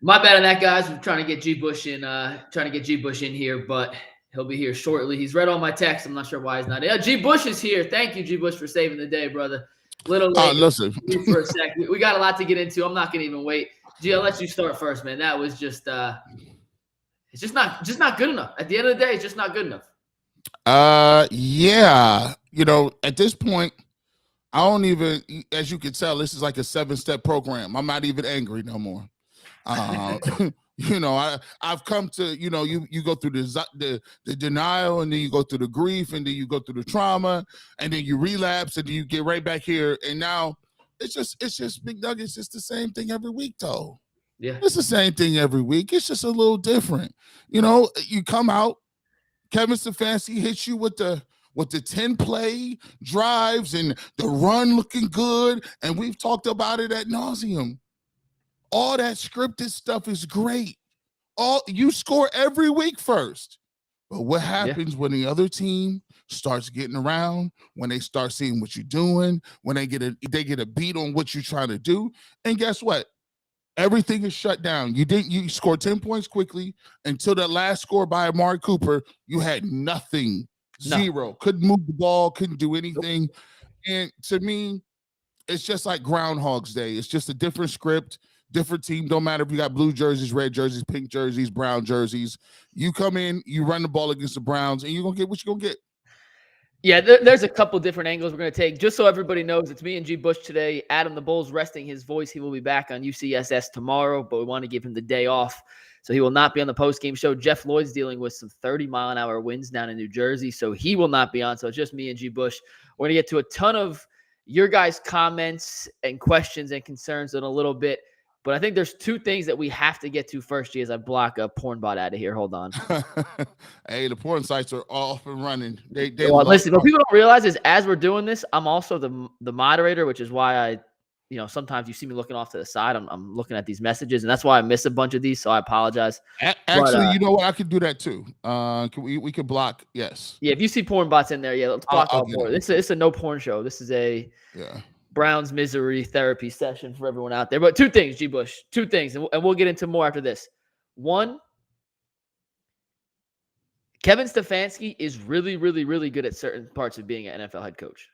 My bad on that, guys. We're trying to get G Bush in here, but he'll be here shortly. He's read all my texts. I'm not sure why he's not. Yeah, G Bush is here. Thank you, G Bush, for saving the day, brother. Little late. Listen. For a sec. We got a lot to get into. I'm not gonna even wait. G, I'll let you start first, man. That was just it's just not good enough. At the end of the day, it's just not good enough. Yeah. At this point, I don't even, as you can tell, this is like a 7-step program. I'm not even angry no more. I've come to, you go through the denial, and then you go through the grief, and then you go through the trauma, and then you relapse, and then you get right back here. And now it's just McNuggets. It's the same thing every week, though. Yeah. It's the same thing every week. It's just a little different. You come out, Kevin Stefanski hits you with the 10-play drives and the run looking good, and we've talked about it ad nauseum. All that scripted stuff is great. You score every week first. But what happens when the other team starts getting around, when they start seeing what you're doing, when they get a beat on what you're trying to do? And guess what? Everything is shut down. You scored 10 points quickly until that last score by Amari Cooper. You had nothing. Zero. Couldn't move the ball, couldn't do anything. And to me, it's just like Groundhog's Day. It's just a different script, different team. Don't matter if you got blue jerseys, red jerseys, pink jerseys, brown jerseys. You come in, you run the ball against the Browns, and you're going to get what you're going to get. Yeah, there's a couple different angles we're going to take. Just so everybody knows, it's me and G Bush today. Adam the Bull's resting his voice. He will be back on UCSS tomorrow, but we want to give him the day off, so he will not be on the post-game show. Jeff Lloyd's dealing with some 30-mile-an-hour winds down in New Jersey, so he will not be on. So it's just me and G Bush. We're going to get to a ton of your guys' comments and questions and concerns in a little bit. But I think there's two things that we have to get to first, G, as I block a porn bot out of here. Hold on. Hey, the porn sites are off and running. Listen, what people don't realize is as we're doing this, I'm also the moderator, which is why I, sometimes you see me looking off to the side. I'm looking at these messages, and that's why I miss a bunch of these, so I apologize. Actually, you know what? I could do that too. We could block, yes. Yeah, if you see porn bots in there, let's block all porn. It's a no porn show. This is a Browns misery therapy session for everyone out there. But two things, G. Bush. Two things, and we'll get into more after this. One, Kevin Stefanski is really, really, really good at certain parts of being an NFL head coach.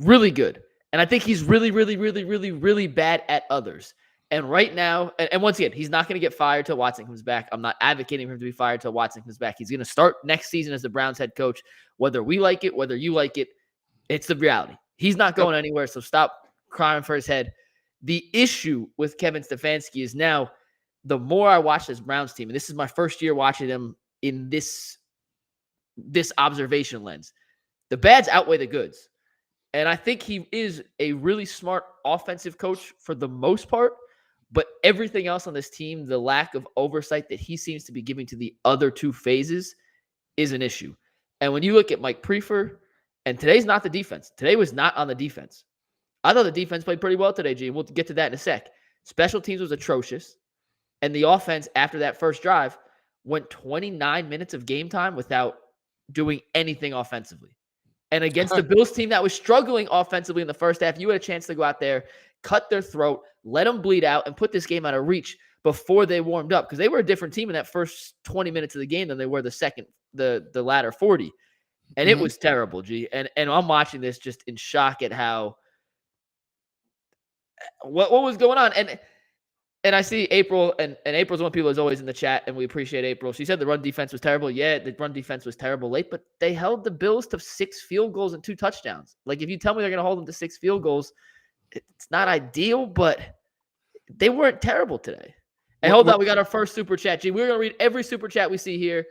Really good. And I think he's really, really, really, really, really bad at others. And right now, and once again, he's not going to get fired till Watson comes back. I'm not advocating for him to be fired till Watson comes back. He's going to start next season as the Browns head coach. Whether we like it, whether you like it, it's the reality. He's not going anywhere, so stop crying for his head. The issue with Kevin Stefanski is now, the more I watch this Browns team, and this is my first year watching them in this observation lens, the bads outweigh the goods. And I think he is a really smart offensive coach for the most part, but everything else on this team, the lack of oversight that he seems to be giving to the other two phases is an issue. And when you look at Mike Prefer, and today's not the defense. Today was not on the defense. I thought the defense played pretty well today, G. We'll get to that in a sec. Special teams was atrocious. And the offense, after that first drive, went 29 minutes of game time without doing anything offensively. And against the Bills team that was struggling offensively in the first half, you had a chance to go out there, cut their throat, let them bleed out, and put this game out of reach before they warmed up. Because they were a different team in that first 20 minutes of the game than they were the latter 40. And it was terrible, G. And I'm watching this just in shock at how what was going on. And I see April, and April's one of the people who's always in the chat, and we appreciate April. She said the run defense was terrible. Yeah, the run defense was terrible late, but they held the Bills to 6 field goals and 2 touchdowns. Like, if you tell me they're going to hold them to 6 field goals, it's not ideal, but they weren't terrible today. And hold on, we got our first super chat, G. We're going to read every super chat we see here.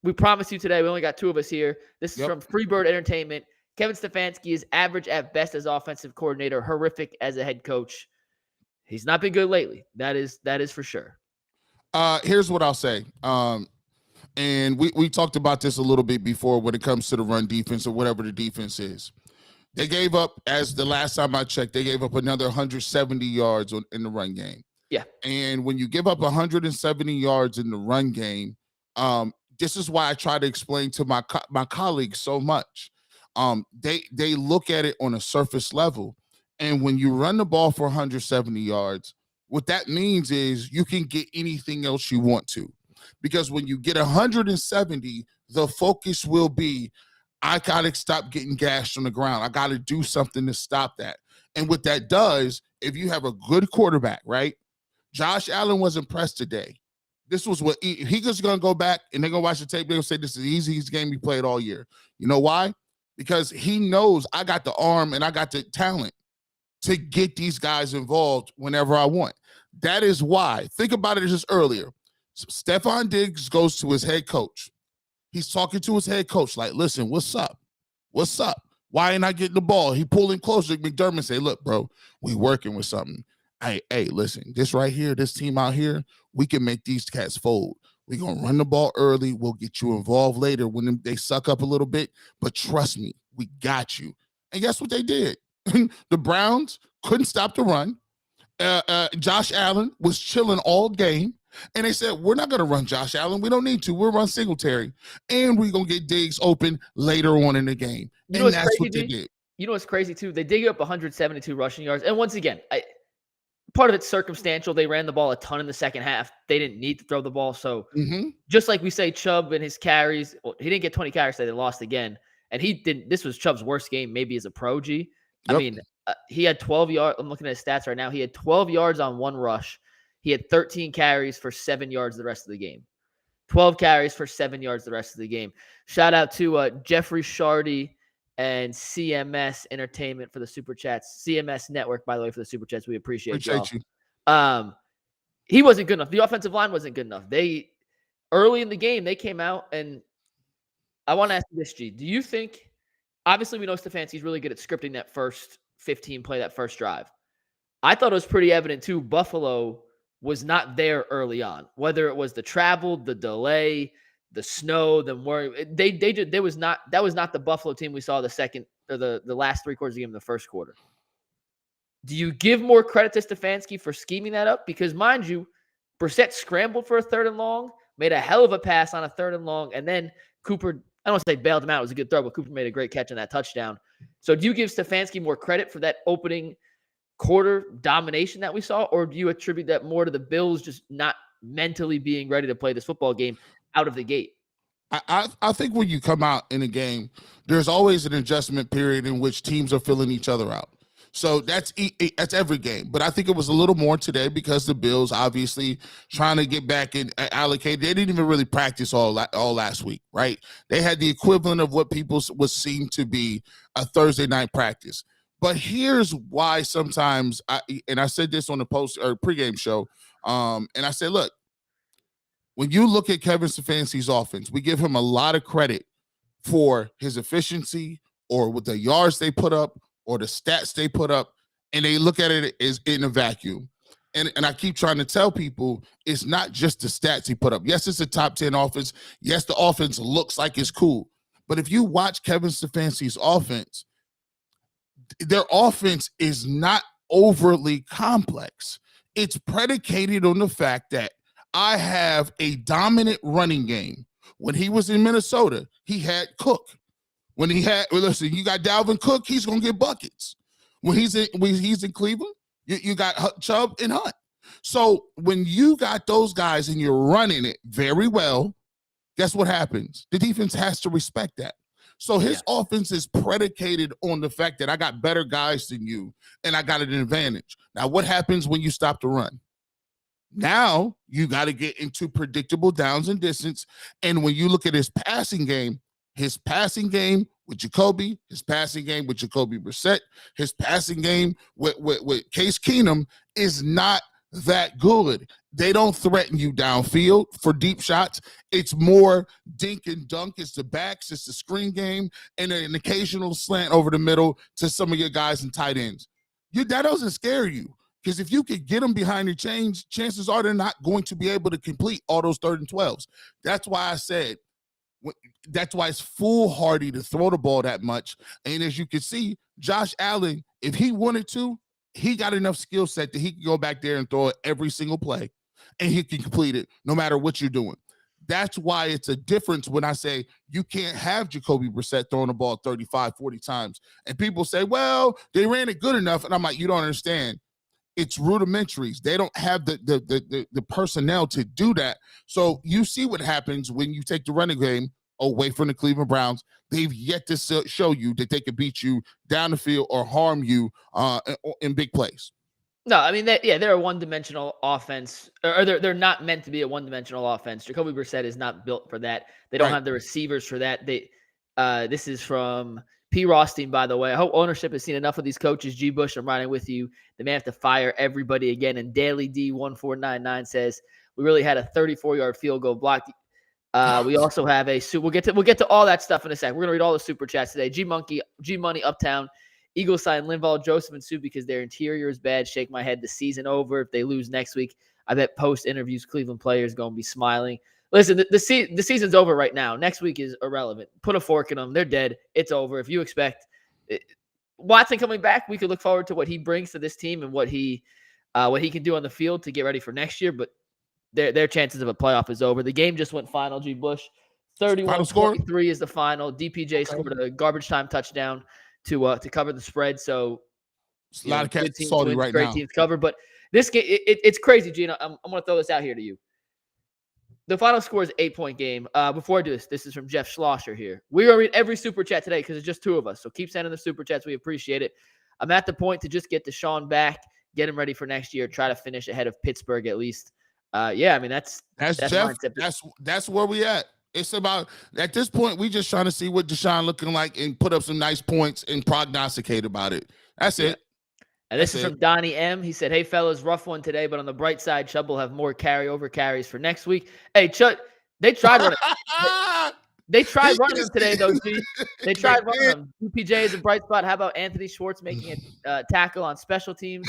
We promise you today, we only got 2 of us here. This is from Freebird Entertainment. Kevin Stefanski is average at best as offensive coordinator, horrific as a head coach. He's not been good lately. That is for sure. Here's what I'll say. And we talked about this a little bit before when it comes to the run defense or whatever the defense is. They gave up, as the last time I checked, they gave up another 170 yards in the run game. Yeah. And when you give up 170 yards in the run game, this is why I try to explain to my colleagues so much. They look at it on a surface level. And when you run the ball for 170 yards, what that means is you can get anything else you want to. Because when you get 170, the focus will be, I got to stop getting gashed on the ground. I got to do something to stop that. And what that does, if you have a good quarterback, right? Josh Allen was impressed today. This was what he just going to go back and they're going to watch the tape. They're going to say this is the easiest game he played all year. You know why? Because he knows I got the arm and I got the talent to get these guys involved whenever I want. That is why. Think about it just earlier. Stefon Diggs goes to his head coach. He's talking to his head coach like, listen, what's up? What's up? Why ain't I getting the ball? He pulled him closer. McDermott say, look, bro, we working with something. Hey, listen, this right here, this team out here, we can make these cats fold. We're going to run the ball early. We'll get you involved later when they suck up a little bit. But trust me, we got you. And guess what they did? The Browns couldn't stop the run. Josh Allen was chilling all game. And they said, we're not going to run Josh Allen. We don't need to. We'll run Singletary. And we're going to get Diggs open later on in the game. And that's what they did. You know what's crazy, too? They dig up 172 rushing yards. And once again, part of it's circumstantial. They ran the ball a ton in the second half. They didn't need to throw the ball. So just like we say, Chubb and his carries, he didn't get 20 carries, so they lost again. And he didn't. This was Chubb's worst game maybe as a pro, G. Yep. I mean, he had 12 yards. I'm looking at his stats right now. He had 12 yards on one rush. He had 13 carries for 7 yards the rest of the game. 12 carries for 7 yards the rest of the game. Shout out to Jeffrey Shardy and CMS Entertainment for the Super Chats. CMS Network, by the way, for the Super Chats. We appreciate y'all. You. He wasn't good enough. The offensive line wasn't good enough. Early in the game, they came out, and I want to ask you this, G. Do you think, obviously we know Stefanski's really good at scripting that first 15 play, that first drive. I thought it was pretty evident, too, Buffalo was not there early on, whether it was the travel, the delay, the snow, that was not the Buffalo team we saw the second or the last 3 quarters of the game in the first quarter. Do you give more credit to Stefanski for scheming that up? Because mind you, Brissett scrambled for a 3rd and long, made a hell of a pass on a 3rd and long, and then Cooper, I don't want to say bailed him out, it was a good throw, but Cooper made a great catch on that touchdown. So do you give Stefanski more credit for that opening quarter domination that we saw, or do you attribute that more to the Bills just not mentally being ready to play this football game out of the gate? I think when you come out in a game, there's always an adjustment period in which teams are filling each other out. So that's every game. But I think it was a little more today because the Bills obviously trying to get back and allocate. They didn't even really practice all last week, right? They had the equivalent of what people would seem to be a Thursday night practice. But here's why sometimes, I said this on the post or pregame show, and I said, look, when you look at Kevin Stefanski's offense, we give him a lot of credit for his efficiency or with the yards they put up or the stats they put up, and they look at it as in a vacuum. And I keep trying to tell people it's not just the stats he put up. Yes, it's a top 10 offense. Yes, the offense looks like it's cool. But if you watch Kevin Stefanski's offense, their offense is not overly complex. It's predicated on the fact that I have a dominant running game. When he was in Minnesota, he had Cook. When he had, listen, you got Dalvin Cook, he's going to get buckets. When he's in Cleveland, you got Chubb and Hunt. So when you got those guys and you're running it very well, guess what happens? The defense has to respect that. So his offense is predicated on the fact that I got better guys than you and I got an advantage. Now, what happens when you stop the run? Now you got to get into predictable downs and distance. And when you look at his passing game with Jacoby, his passing game with Jacoby Brissett, his passing game with Case Keenum is not that good. They don't threaten you downfield for deep shots. It's more dink and dunk. It's the backs. It's the screen game and an occasional slant over the middle to some of your guys and tight ends. That doesn't scare you. Because if you could get them behind the chains, chances are they're not going to be able to complete all those 3rd and 12s. That's why I said, that's why it's foolhardy to throw the ball that much. And as you can see, Josh Allen, if he wanted to, he got enough skill set that he can go back there and throw it every single play, and he can complete it no matter what you're doing. That's why it's a difference when I say you can't have Jacoby Brissett throwing the ball 35, 40 times. And people say, well, they ran it good enough. And I'm like, you don't understand. It's rudimentaries. They don't have the personnel to do that. So you see what happens when you take the running game away from the Cleveland Browns. They've yet to show you that they can beat you down the field or harm you in big plays. No, I mean, they're a one-dimensional offense, or they're not meant to be a one-dimensional offense. Jacoby Brissett is not built for that. They don't have the receivers for that. This is from P. Rothstein, by the way. I hope ownership has seen enough of these coaches. G. Bush, I'm riding with you. They may have to fire everybody again. And Daily D1499 says, we really had a 34-yard field goal block. We also have we'll get to all that stuff in a sec. We're gonna read all the super chats today. G Money Uptown, Eagle sign Linval, Joseph, and Sue because their interior is bad. Shake my head. The season over. If they lose next week, I bet post interviews Cleveland players gonna be smiling. Listen, the season's over right now. Next week is irrelevant. Put a fork in them. They're dead. It's over. If you expect Watson coming back, we could look forward to what he brings to this team and what he can do on the field to get ready for next year. But their chances of a playoff is over. The game just went final, G. Bush. 31-23 is the final. DPJ scored a garbage time touchdown to cover the spread. So a lot of cats salty right now. Great teams cover. But this game, it's crazy, Gina. I'm going to throw this out here to you. The final score is an 8-point game. Before I do this is from Jeff Schlosser here. We're going to read every super chat today because it's just 2 of us. So keep sending the super chats. We appreciate it. I'm at the point to just get Deshaun back, get him ready for next year, try to finish ahead of Pittsburgh at least. I mean, that's Jeff. That's where we at. It's about, at this point, we just trying to see what Deshaun looking like and put up some nice points and prognosticate about it. That's it. And this is from Donnie M. He said, hey, fellas, rough one today, but on the bright side, Chubb will have more carryover carries for next week. Hey, Chubb, they tried running. They tried running him today, though, G. They tried running him. UPJ is a bright spot. How about Anthony Schwartz making a tackle on special teams?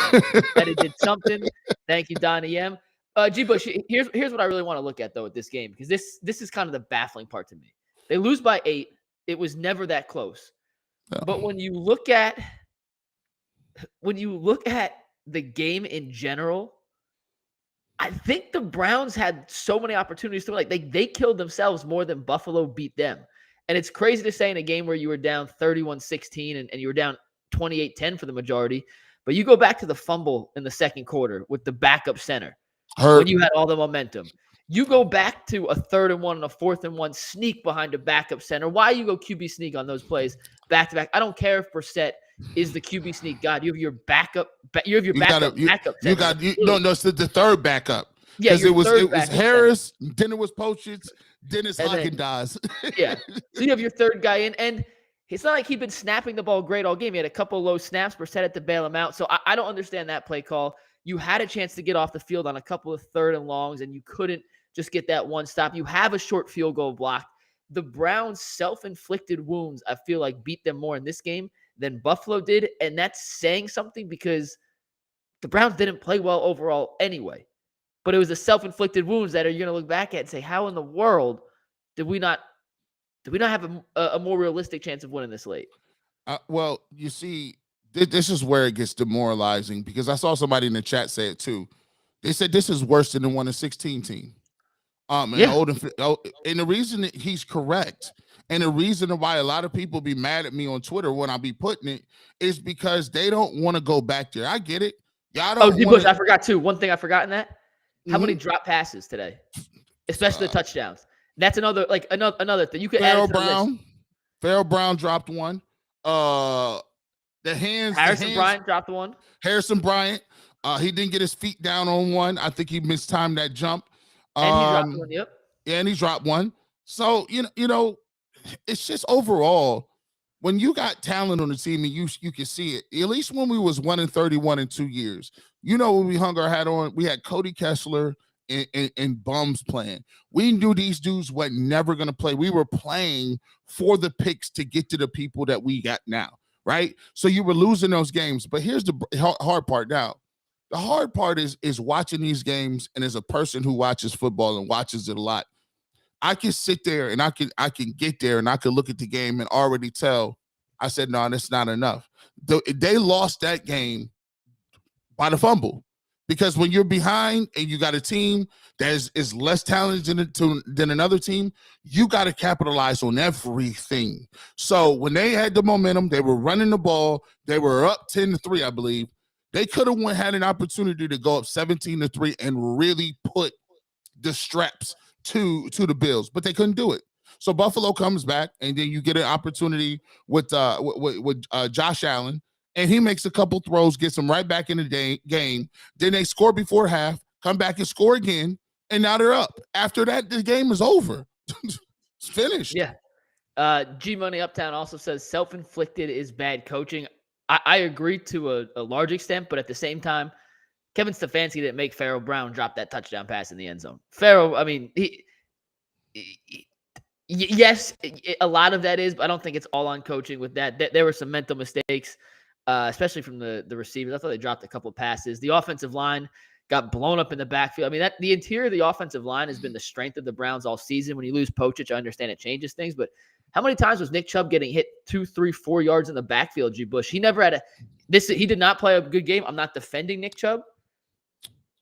That he did something. Thank you, Donnie M. G. Bush, here's what I really want to look at, though, at this game, because this is kind of the baffling part to me. They lose by 8. It was never that close. No. But when you look at the game in general, I think the Browns had so many opportunities to win. Like they killed themselves more than Buffalo beat them. And it's crazy to say in a game where you were down 31-16 and you were down 28-10 for the majority. But you go back to the fumble in the second quarter with the backup center when you had all the momentum. You go back to a 3rd and 1 and a 4th and 1 sneak behind a backup center. Why you go QB sneak on those plays back to back? I don't care if Brissett is the QB sneak god. You have your backup. You have your backup. It's the 3rd backup. Yeah, because it was Harris, then it was Pochitz, then it's Haagen-Dazs. Yeah, so you have your 3rd guy in, and it's not like he'd been snapping the ball great all game. He had a couple low snaps. Brissett had to bail him out. So I don't understand that play call. You had a chance to get off the field on a couple of 3rd and longs, and you couldn't just get that one stop. You have a short field goal block. The Browns' self-inflicted wounds, I feel like, beat them more in this game than Buffalo did, and that's saying something because the Browns didn't play well overall anyway. But it was the self-inflicted wounds that you're going to look back at and say, how in the world did we not have a more realistic chance of winning this late? Well, you see, this is where it gets demoralizing because I saw somebody in the chat say it too. They said this is worse than the 1-16 team. And the reason that he's correct, and the reason why a lot of people be mad at me on Twitter when I be putting it is because they don't want to go back there. I get it. Y'all don't. D. Bush, I forgot too. One thing I forgot in that. How many drop passes today, especially the touchdowns? That's another thing you could add to the list. Farrell Brown dropped one. Harrison Bryant dropped one. Harrison Bryant. He didn't get his feet down on one. I think he mistimed that jump. And he dropped one. Yep. Yeah, and he dropped one. So you know, it's just overall when you got talent on the team and you can see it. At least when we was 1-31 in 2 years, you know, when we hung our hat on, we had Cody Kessler and bums playing. We knew these dudes were never going to play. We were playing for the picks to get to the people that we got now, right? So you were losing those games. But here's the hard part now. The hard part is watching these games, and as a person who watches football and watches it a lot, I can sit there and I can get there and I can look at the game and already tell. I said, no, that's not enough. They lost that game by the fumble, because when you're behind and you got a team that is less talented than another team, you got to capitalize on everything. So when they had the momentum, they were running the ball, they were up 10-3, I believe. They could have had an opportunity to go up 17-3 and really put the straps to the Bills, but they couldn't do it. So Buffalo comes back, and then you get an opportunity with Josh Allen, and he makes a couple throws, gets them right back in the game. Then they score before half, come back and score again, and now they're up. After that, the game is over. It's finished. Yeah. G Money Uptown also says self-inflicted is bad coaching. I agree to a large extent, but at the same time, Kevin Stefanski didn't make Pharaoh Brown drop that touchdown pass in the end zone. Pharaoh, I mean, yes, a lot of that is, but I don't think it's all on coaching with that. There were some mental mistakes, especially from the receivers. I thought they dropped a couple of passes. The offensive line got blown up in the backfield. I mean, the interior of the offensive line has been the strength of the Browns all season. When you lose Pochich, I understand it changes things, but how many times was Nick Chubb getting hit 2, 3, 4 yards in the backfield, G. Bush? He never had he did not play a good game. I'm not defending Nick Chubb.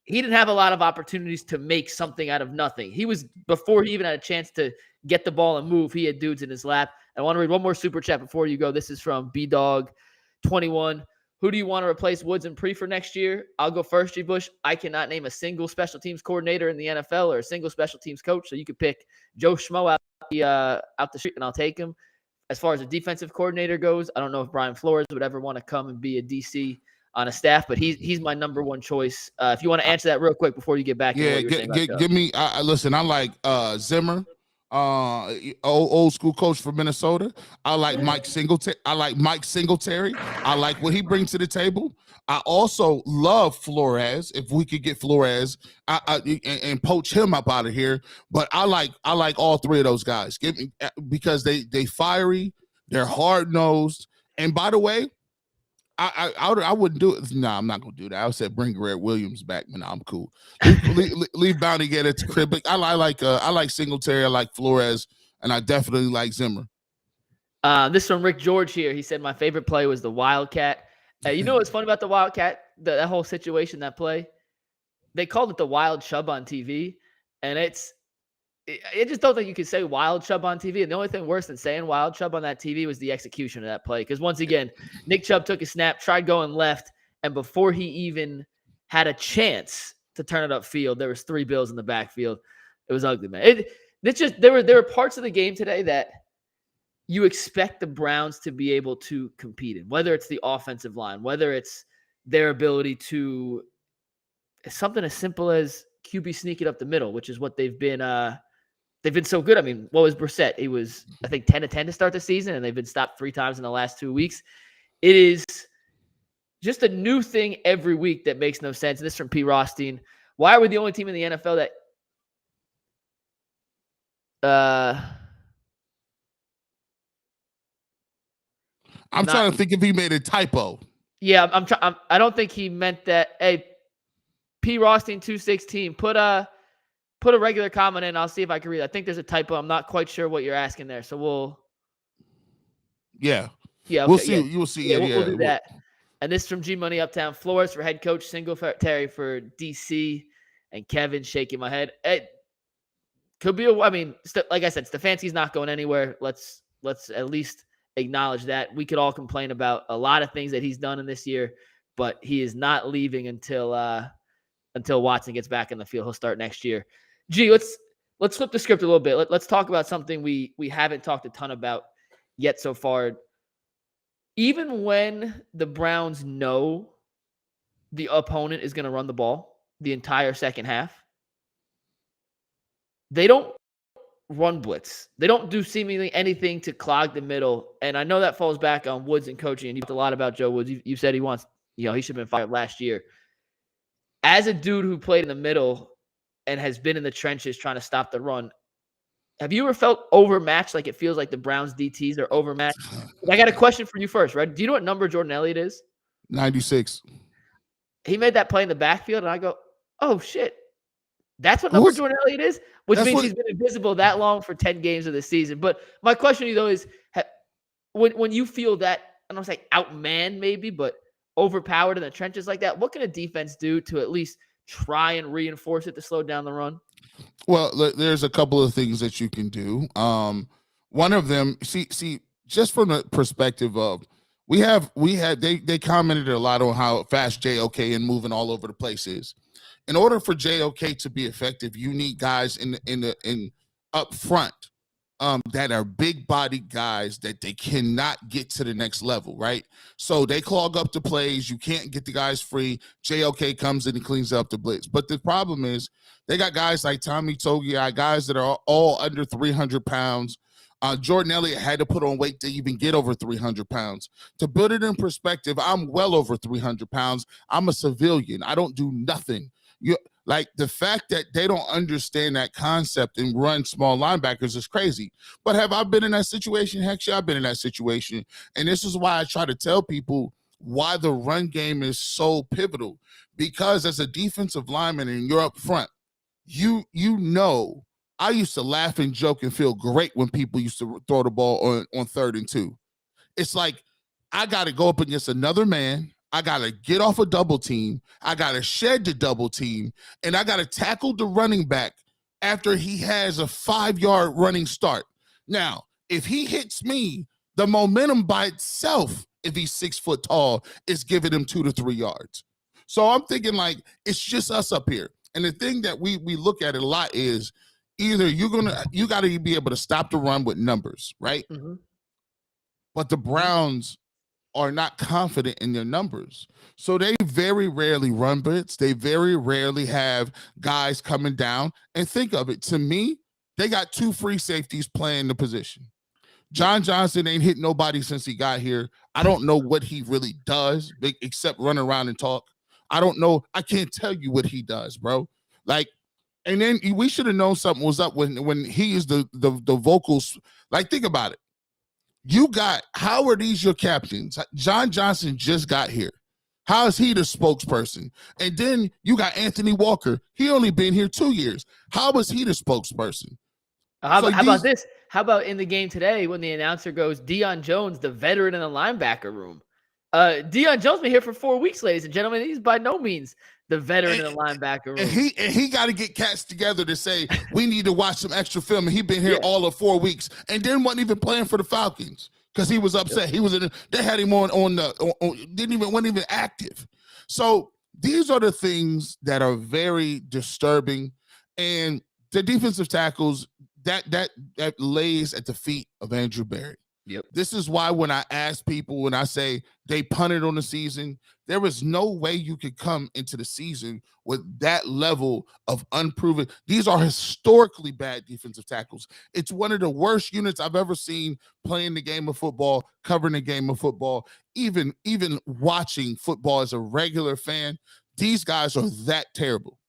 He didn't have a lot of opportunities to make something out of nothing. Before he even had a chance to get the ball and move, he had dudes in his lap. I want to read one more super chat before you go. This is from BDog21. Who do you want to replace Woods and Pre for next year? I'll go first, G. Bush. I cannot name a single special teams coordinator in the NFL or a single special teams coach, so you could pick Joe Schmo out the street, and I'll take him. As far as a defensive coordinator goes, I don't know if Brian Flores would ever want to come and be a DC on a staff, but he's my number one choice. If you want to answer that real quick before you get back. Yeah, give me. Listen, I like Zimmer, old school coach from Minnesota. I like Mike Singletary. I like what he brings to the table. I also love Flores. If we could get Flores and poach him up out of here, but I like all three of those guys. Because they fiery, they're hard nosed, and by the way, I wouldn't do it. No, I'm not gonna do that. I would say bring Garrett Williams back, man. I'm cool. Leave Bounty get at the crib. But I like Singletary. I like Flores, and I definitely like Zimmer. This from Rick George here. He said my favorite play was the Wildcat. You know what's funny about the Wildcat? That whole situation, that play. They called it the Wild Chubb on TV, and I just don't think you could say Wild Chubb on TV. And the only thing worse than saying Wild Chubb on that TV was the execution of that play. Because once again, Nick Chubb took a snap, tried going left, and before he even had a chance to turn it upfield, there was 3 Bills in the backfield. It was ugly, man. There were parts of the game today that you expect the Browns to be able to compete in, whether it's the offensive line, whether it's their ability to something as simple as QB sneak it up the middle, which is what they've been so good. I mean, what was Brissett? He was, I think, 10-10 to start the season, and they've been stopped 3 times in the last 2 weeks. It is just a new thing every week that makes no sense. And this from P. Rothstein. Why are we the only team in the NFL that I'm trying to think if he made a typo. Yeah, I don't think he meant that. Hey, P. Rothstein 216, put a regular comment in. I'll see if I can read it. I think there's a typo. I'm not quite sure what you're asking there. So we'll. Yeah. Yeah. Okay, we'll see. Yeah. You will see. Yeah, we'll do that. And this from G Money Uptown. Flores for head coach, Singletary for DC, and Kevin shaking my head. It could be. Like I said, Stefanski's not going anywhere. Let's at least acknowledge that. We could all complain about a lot of things that he's done in this year, but he is not leaving until Watson gets back in the field. He'll start next year. Gee, let's flip the script a little bit. Let's talk about something we haven't talked a ton about yet so far. Even when the Browns know the opponent is going to run the ball the entire second half, they don't run blitz. They don't do seemingly anything to clog the middle. And I know that falls back on Woods and coaching. And you talked a lot about Joe Woods. You said he wants, he should have been fired last year. As a dude who played in the middle and has been in the trenches trying to stop the run, have you ever felt overmatched? Like it feels like the Browns DTs are overmatched? I got a question for you first, right? Do you know what number Jordan Elliott is? 96. he made that play in the backfield, and I go, oh, shit. That's what number Who's Jordan Elliott is, which that's means what he's been invisible that long for 10 games of the season. But my question to you, though, is when you feel that, I don't say outman maybe, but overpowered in the trenches like that, what can a defense do to at least try and reinforce it to slow down the run? Well, there's a couple of things that you can do. One of them, see, just from the perspective of they commented a lot on how fast JOK and moving all over the place is. In order for JOK to be effective, you need guys in up front that are big bodied guys that they cannot get to the next level, right? So they clog up the plays. You can't get the guys free. JOK comes in and cleans up the blitz. But the problem is they got guys like Tommy Togiai, guys that are all under 300 pounds. Jordan Elliott had to put on weight to even get over 300 pounds. To put it in perspective, I'm well over 300 pounds. I'm a civilian. I don't do nothing. Like the fact that they don't understand that concept and run small linebackers is crazy. But have I been in that situation? Heck yeah, I've been in that situation. And this is why I try to tell people why the run game is so pivotal. Because as a defensive lineman and you're up front, you know, I used to laugh and joke and feel great when people used to throw the ball on 3rd and 2. It's like I got to go up against another man. I got to get off a double team. I got to shed the double team. And I got to tackle the running back after he has a 5-yard running start. Now, if he hits me, the momentum by itself, if he's 6 foot tall, is giving him 2 to 3 yards. So I'm thinking like, it's just us up here. And the thing that we look at it a lot is either you got to be able to stop the run with numbers, right? Mm-hmm. But the Browns are not confident in their numbers. So they very rarely run blitz. They very rarely have guys coming down. And think of it, to me, they got 2 free safeties playing the position. John Johnson ain't hit nobody since he got here. I don't know what he really does except run around and talk. I don't know. I can't tell you what he does, bro. Like, and then we should have known something was up when he is the vocals. Like, think about it. How are these your captains? John Johnson just got here. How is he the spokesperson? And then you got Anthony Walker. He only been here 2 years. How is he the spokesperson? How about this? How about in the game today when the announcer goes, Deion Jones, the veteran in the linebacker room? Deion Jones been here for 4 weeks, ladies and gentlemen. He's by no means the veteran in the linebacker room. And he got to get cats together to say, we need to watch some extra film. And he been here all of 4 weeks and then wasn't even playing for the Falcons because he was upset. He was they had him wasn't even active. So these are the things that are very disturbing. And the defensive tackles, that lays at the feet of Andrew Berry. Yep. This is why when I ask people, when I say they punted on the season, there is no way you could come into the season with that level of unproven. These are historically bad defensive tackles. It's one of the worst units I've ever seen playing the game of football, covering the game of football, even watching football as a regular fan. These guys are that terrible.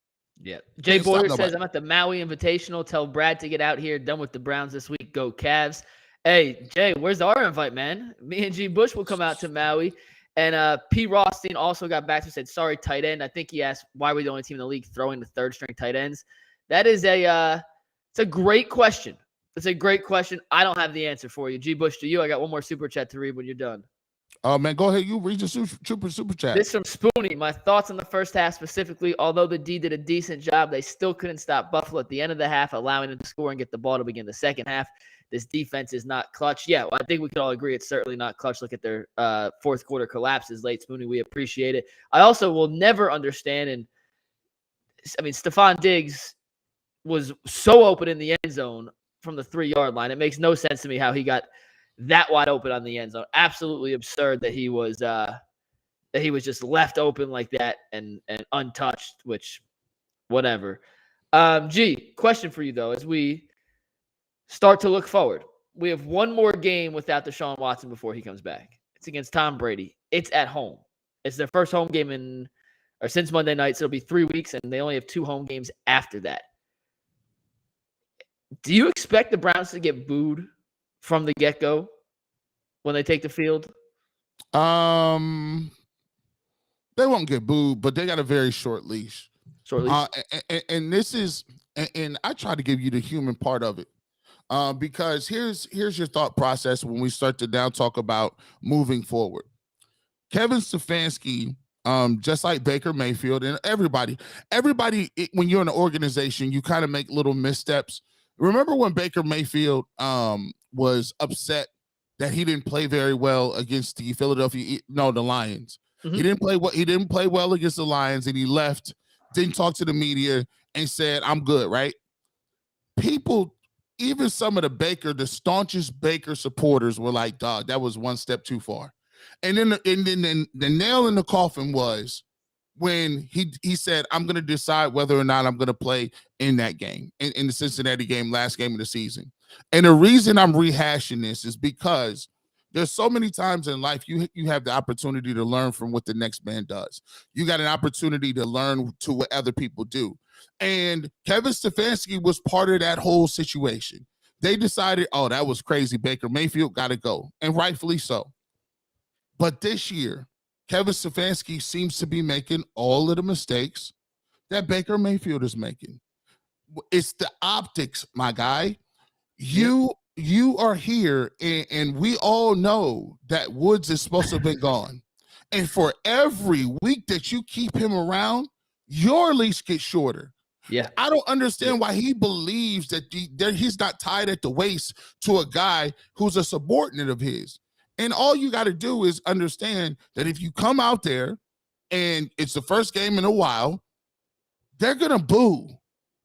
Yeah. Jay Boyer says, I'm at the Maui Invitational. Tell Brad to get out here. Done with the Browns this week. Go Cavs. Hey, Jay, where's our invite, man? Me and G. Bush will come out to Maui. And P. Rothstein also got back to said, sorry, tight end. I think he asked why we're the only team in the league throwing the 3rd-string tight ends. That is it's a great question. It's a great question. I don't have the answer for you. G. Bush, to you. I got one more super chat to read when you're done. Oh, man, go ahead. You read your super chat. This from Spoonie. My thoughts on the first half specifically. Although the D did a decent job, they still couldn't stop Buffalo at the end of the half, allowing them to score and get the ball to begin the second half. This defense is not clutch. Yeah, well, I think we could all agree it's certainly not clutch. Look at their 4th quarter collapses late, Spoonie. We appreciate it. I also will never understand, and I mean, Stefon Diggs was so open in the end zone from the 3-yard line. It makes no sense to me how he got that wide open on the end zone. Absolutely absurd that he was just left open like that and untouched, which whatever. G, question for you though, as we start to look forward. We have one more game without Deshaun Watson before he comes back. It's against Tom Brady. It's at home. It's their first home game since Monday night, so it'll be 3 weeks, and they only have 2 home games after that. Do you expect the Browns to get booed from the get-go when they take the field? They won't get booed, but they got a very short leash. Short leash. And this is, and I try to give you the human part of it. Because here's your thought process when we start to now talk about moving forward. Kevin Stefanski, just like Baker Mayfield and everybody, when you're in an organization, you kind of make little missteps. Remember when Baker Mayfield was upset that he didn't play very well against the the Lions. Mm-hmm. He didn't play well against the Lions, and he left, didn't talk to the media, and said, "I'm good," right? People, even some of the staunchest Baker supporters were like, "Dog, that was one step too far." And then the nail in the coffin was when he said, "I'm going to decide whether or not I'm going to play in that game, in the Cincinnati game, last game of the season." And the reason I'm rehashing this is because there's so many times in life you have the opportunity to learn from what the next man does. You got an opportunity to learn to what other people do. And Kevin Stefanski was part of that whole situation. They decided, oh, that was crazy. Baker Mayfield got to go. And rightfully so. But this year, Kevin Stefanski seems to be making all of the mistakes that Baker Mayfield is making. It's the optics, my guy. You are here, and we all know that Woods is supposed to have been gone. And for every week that you keep him around, your leash gets shorter. Yeah. I don't understand why he believes that he's not tied at the waist to a guy who's a subordinate of his. And all you got to do is understand that if you come out there and it's the first game in a while, they're going to boo.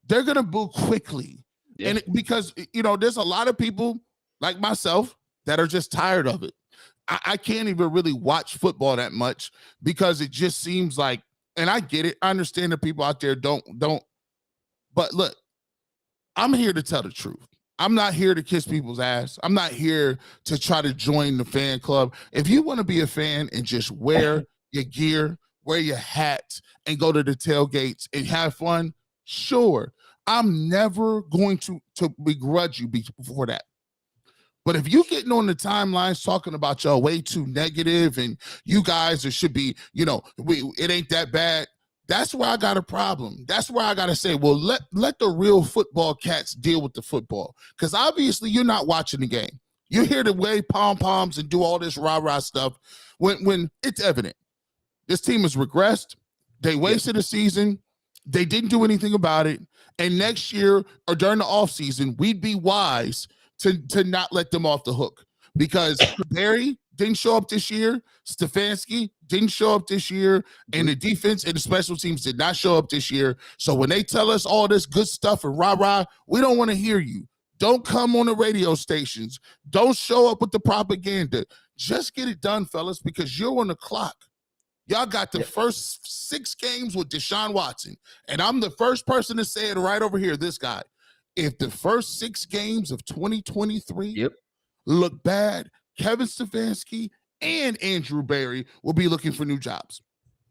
They're going to boo quickly. Yeah. And because, there's a lot of people like myself that are just tired of it. I can't even really watch football that much because it just seems like, and I get it. I understand that people out there don't. But look, I'm here to tell the truth. I'm not here to kiss people's ass. I'm not here to try to join the fan club. If you want to be a fan and just wear your gear, wear your hats, and go to the tailgates and have fun, sure. I'm never going to begrudge you before that. But if you're getting on the timelines talking about y'all way too negative and you guys should be, it ain't that bad, that's where I got a problem. That's where I got to say, well, let the real football cats deal with the football. Because obviously you're not watching the game. You're here to wave pom-poms and do all this rah-rah stuff when it's evident. This team has regressed. They wasted a season. They didn't do anything about it. And next year or during the offseason, we'd be wise to not let them off the hook because Barry didn't show up this year. Stefanski didn't show up this year. And the defense and the special teams did not show up this year. So when they tell us all this good stuff and rah-rah, we don't want to hear you. Don't come on the radio stations. Don't show up with the propaganda. Just get it done, fellas, because you're on the clock. Y'all got the first 6 games with Deshaun Watson. And I'm the first person to say it right over here, this guy. If the first 6 games of 2023 look bad, Kevin Stefanski and Andrew Berry will be looking for new jobs.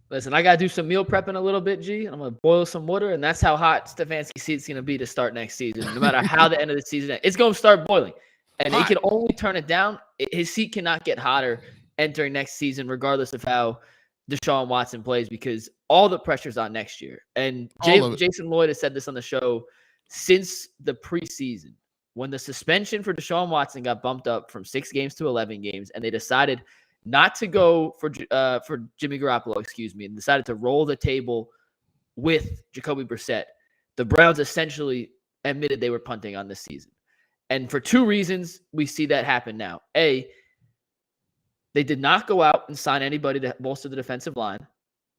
Listen, I got to do some meal prepping a little bit, G. I'm going to boil some water, and that's how hot Stefanski's seat's going to be to start next season. No matter how the end of the season ends, it's going to start boiling. And he can only turn it down. His seat cannot get hotter entering next season, regardless of how Deshaun Watson plays, because all the pressure's on next year. And Jason Lloyd has said this on the show since the preseason, when the suspension for Deshaun Watson got bumped up from 6 games to 11 games, and they decided not to go for Jimmy Garoppolo, and decided to roll the table with Jacoby Brissett. The Browns essentially admitted they were punting on this season. And for 2 reasons, we see that happen now. A, they did not go out and sign anybody to bolster the defensive line.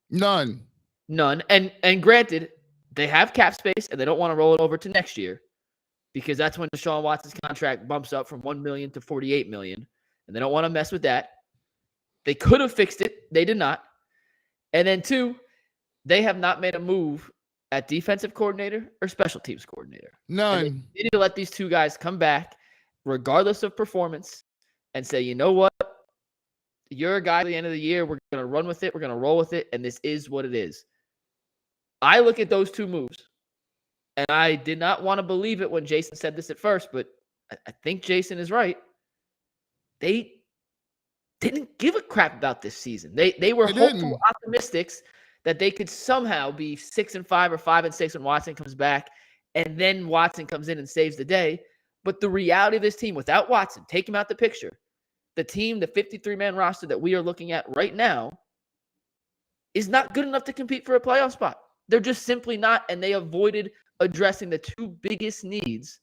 None. And granted, they have cap space and they don't want to roll it over to next year because that's when Deshaun Watson's contract bumps up from $1 million to $48 million. And they don't want to mess with that. They could have fixed it. They did not. And then 2, they have not made a move at defensive coordinator or special teams coordinator. None. They need to let these 2 guys come back regardless of performance and say, you know what? You're a guy at the end of the year. We're going to run with it. We're going to roll with it. And this is what it is. I look at those 2 moves, and I did not want to believe it when Jason said this at first, but I think Jason is right. They didn't give a crap about this season. They were hopeful optimists that they could somehow be 6-5 or 5-6 when Watson comes back, and then Watson comes in and saves the day. But the reality of this team without Watson, take him out the picture, the team, the 53-man roster that we are looking at right now is not good enough to compete for a playoff spot. They're just simply not, and they avoided addressing the two biggest needs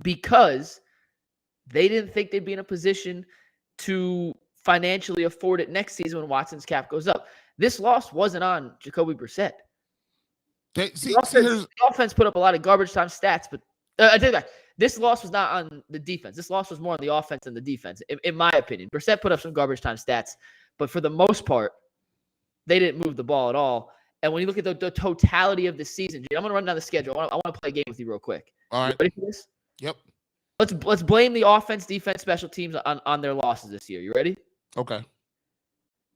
because they didn't think they'd be in a position to financially afford it next season when Watson's cap goes up. This loss wasn't on Jacoby Brissett. The offense put up a lot of garbage time stats, but I tell you that this loss was not on the defense. This loss was more on the offense than the defense, in my opinion. Brissett put up some garbage time stats, but for the most part, they didn't move the ball at all. And when you look at the totality of the season, I'm going to run down the schedule. I want to play a game with you real quick. All right. You ready for this? Yep. Let's blame the offense, defense, special teams on their losses this year. You ready? Okay.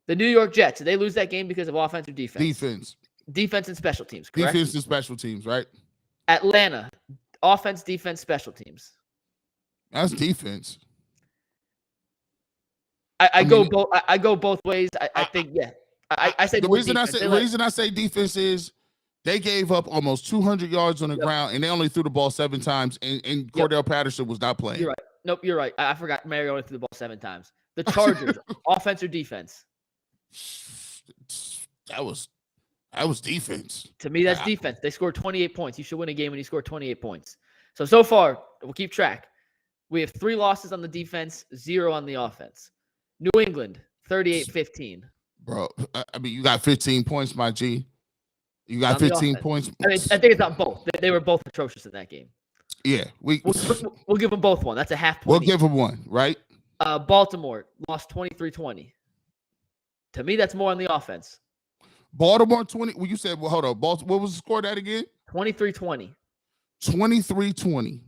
The New York Jets, did they lose that game because of offense or defense? Defense and special teams, correct? Defense and special teams, right? Atlanta, offense, defense, special teams. That's defense. I go both ways. I think, yeah. I say the reason I say defense is they gave up almost 200 yards on the ground, and they only threw the ball 7 times, and Cordell Patterson was not playing. You're right. Nope, you're right. I forgot Mario only threw the ball 7 times. The Chargers, offense or defense? That was defense. To me, that's defense. They scored 28 points. You should win a game when you score 28 points. So far, we'll keep track. We have 3 losses on the defense, 0 on the offense. New England, 38-15. Bro, I mean, you got 15 points, my G. You got 15 points. I think it's on both. They were both atrocious in that game. Yeah, we'll give them both one. That's a half point. We'll give them one, right? Baltimore lost 23-20. To me, that's more on the offense. Baltimore 20. Well, you said, well, hold on. Baltimore, what was the score that again? 23-20. 23-20.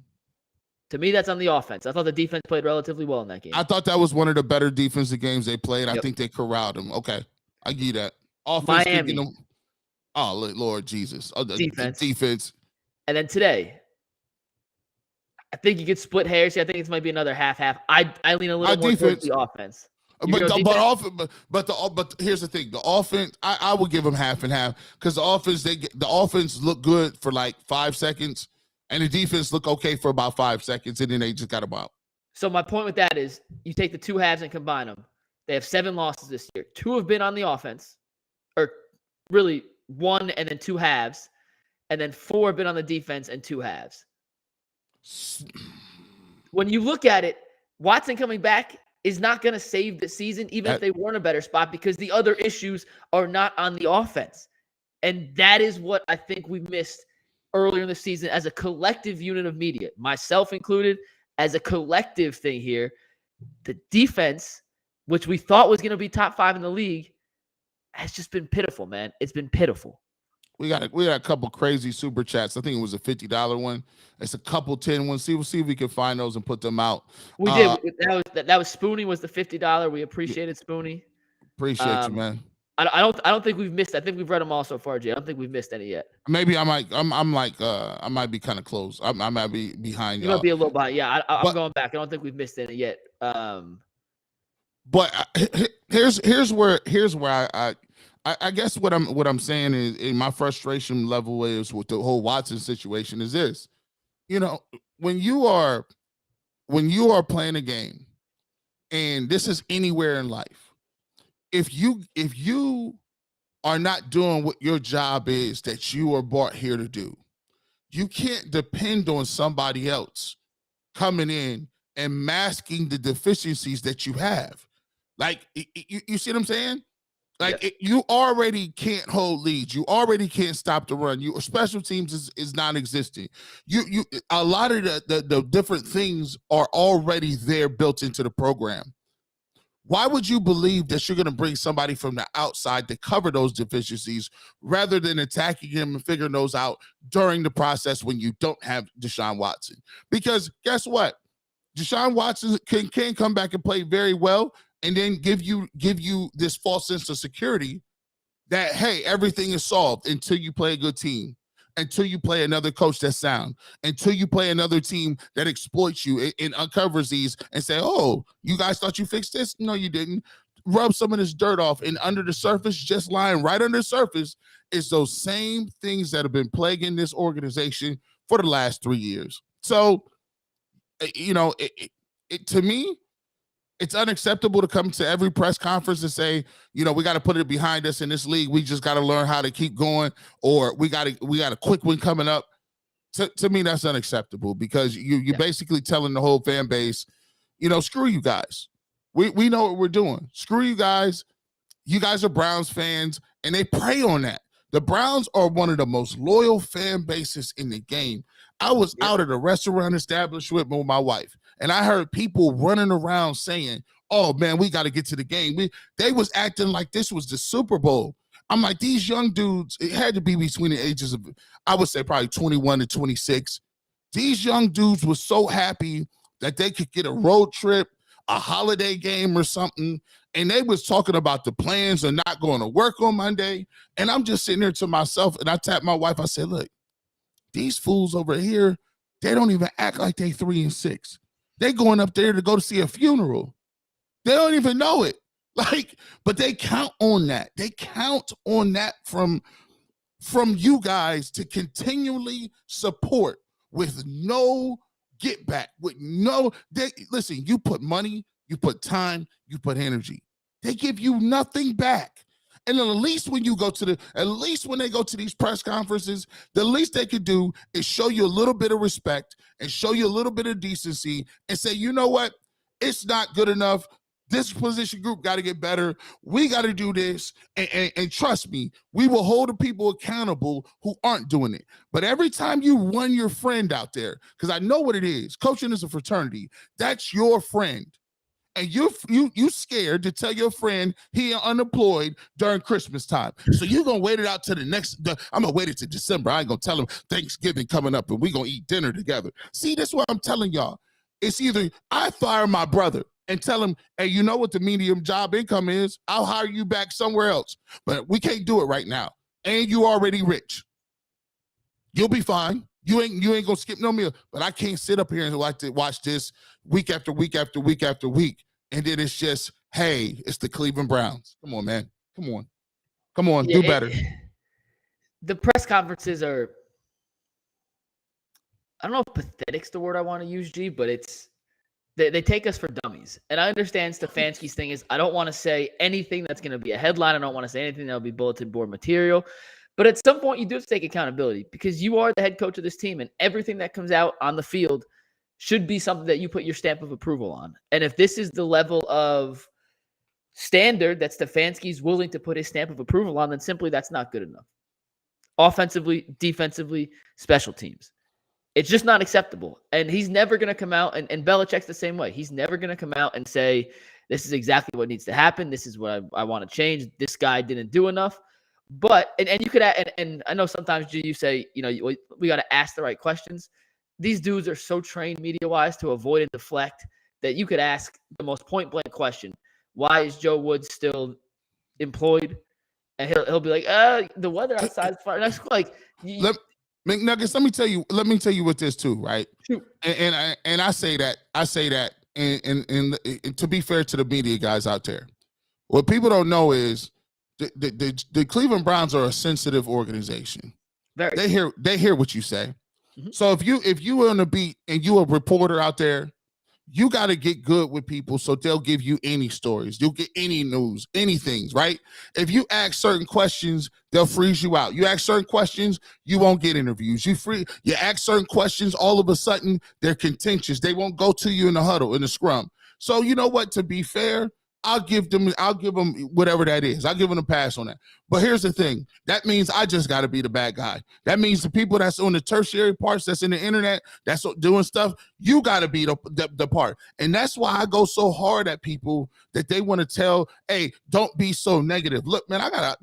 To me, that's on the offense. I thought the defense played relatively well in that game. I thought that was one of the better defensive games they played. Yep. I think they corralled them. Okay, I give you that. Offense, Miami. Oh, Lord Jesus. Oh, defense. And then today, I think you could split hairs here. I think this might be another half-half. I lean a little more towards the offense. But here's the thing: the offense, I would give them half and half because the offense looked good for like 5 seconds, and the defense looked okay for about 5 seconds, and then they just got them out. So my point with that is, you take the 2 halves and combine them. They have 7 losses this year. 2 have been on the offense, or really 1 and then 2 halves, and then 4 have been on the defense and 2 halves. When you look at it, Watson coming back is not going to save the season, even if they were in a better spot, because the other issues are not on the offense. And that is what I think we missed earlier in the season as a collective unit of media, myself included, as a collective thing here. The defense, which we thought was going to be top 5 in the league, has just been pitiful, man. It's been pitiful. We got a couple crazy super chats. I think it was a $50 one. It's a couple 10 ones. We'll see if we can find those and put them out. We did. That was Spoonie was the $50. We appreciated Spoonie. Appreciate you, man. I don't think we've missed. I think we've read them all so far, Jay. I don't think we've missed any yet. Maybe I might be kind of close. I might be behind you. You might be a little behind. Yeah, I'm going back. I don't think we've missed any yet. But here's where I guess what I'm saying is, in my frustration level is with the whole Watson situation is this. You know, when you are playing a game, and this is anywhere in life, if you are not doing what your job is that you are brought here to do, you can't depend on somebody else coming in and masking the deficiencies that you have. Like, you see what I'm saying? Like, you already can't hold leads. You already can't stop the run. Your special teams is non-existent. You a lot of the different things are already there built into the program. Why would you believe that you're going to bring somebody from the outside to cover those deficiencies rather than attacking him and figuring those out during the process when you don't have Deshaun Watson? Because guess what? Deshaun Watson can come back and play very well, and then give you this false sense of security that, hey, everything is solved until you play a good team. until you play another coach that's sound, until you play another team that exploits you and uncovers these and say, oh, you guys thought you fixed this? No, you didn't. Rub some of this dirt off, and under the surface, just lying right under the surface, is those same things that have been plaguing this organization for the last 3 years. So, you know, to me, it's unacceptable to come to every press conference and say, you know, we got to put it behind us in this league. We just got to learn how to keep going, or we got a quick win coming up. To me, that's unacceptable, because you're basically telling the whole fan base, you know, screw you guys. We know what we're doing. Screw you guys. You guys are Browns fans, and they prey on that. The Browns are one of the most loyal fan bases in the game. I was out at a restaurant establishment with my wife, and I heard people running around saying, oh, man, we got to get to the game. They was acting like this was the Super Bowl. I'm like, these young dudes, it had to be between the ages of, I would say, probably 21 to 26. These young dudes were so happy that they could get a road trip, a holiday game or something, and they was talking about the plans of not going to work on Monday. And I'm just sitting there to myself, and I tapped my wife. I said, look, these fools over here, they don't even act like they 3-6. They going up there to go to see a funeral. They don't even know it. Like, but they count on that. They count on that from you guys to continually support with no get back, with no, listen, you put money, you put time, you put energy. They give you nothing back. And at least when they go to these press conferences, the least they could do is show you a little bit of respect and show you a little bit of decency and say, you know what? It's not good enough. This position group got to get better. We got to do this. And trust me, we will hold the people accountable who aren't doing it. But every time you run your friend out there, because I know what it is, coaching is a fraternity. That's your friend. And you scared to tell your friend he unemployed during Christmas time. So you're going to wait it out to I'm going to wait it to December. I ain't going to tell him Thanksgiving coming up and we're going to eat dinner together. See, that's what I'm telling y'all. It's either I fire my brother and tell him, hey, you know what the medium job income is? I'll hire you back somewhere else. But we can't do it right now. And you already rich. You'll be fine. You ain't gonna skip no meal. But I can't sit up here and watch this week after week after week after week. And then it's just, hey, it's the Cleveland Browns. Come on, man. Come on, do better. The press conferences are, I don't know if pathetic's the word I want to use, G, but they take us for dummies. And I understand Stefanski's thing is, I don't want to say anything that's going to be a headline. I don't want to say anything that'll be bulletin board material. But at some point, you do have to take accountability, because you are the head coach of this team, and everything that comes out on the field should be something that you put your stamp of approval on. And if this is the level of standard that Stefanski's willing to put his stamp of approval on, then simply that's not good enough. Offensively, defensively, special teams. It's just not acceptable. And he's never going to come out, and Belichick's the same way. He's never going to come out and say, this is exactly what needs to happen. This is what I want to change. This guy didn't do enough. But, and you could, and I know sometimes you say, you know, we got to ask the right questions. These dudes are so trained media-wise to avoid and deflect that you could ask the most point-blank question. Why is Joe Woods still employed? And he'll be like, the weather outside is fine. That's like, McNuggets, let me tell you what this too, right? Shoot. And I say that, and to be fair to the media guys out there, what people don't know is the Cleveland Browns are a sensitive organization. They hear what you say. Mm-hmm. So if you were on the beat and you a reporter out there, you got to get good with people so they'll give you any stories. You'll get any news, anything, right? If you ask certain questions, they'll freeze you out. You ask certain questions, you won't get interviews. You ask certain questions, all of a sudden, they're contentious. They won't go to you in the huddle, in the scrum. So you know what? To be fair, I'll give them whatever that is. I'll give them a pass on that. But here's the thing. That means I just got to be the bad guy. That means the people that's on the tertiary parts, that's in the internet, that's doing stuff, you got to be the part. And that's why I go so hard at people that they want to tell, hey, don't be so negative. Look, man, I got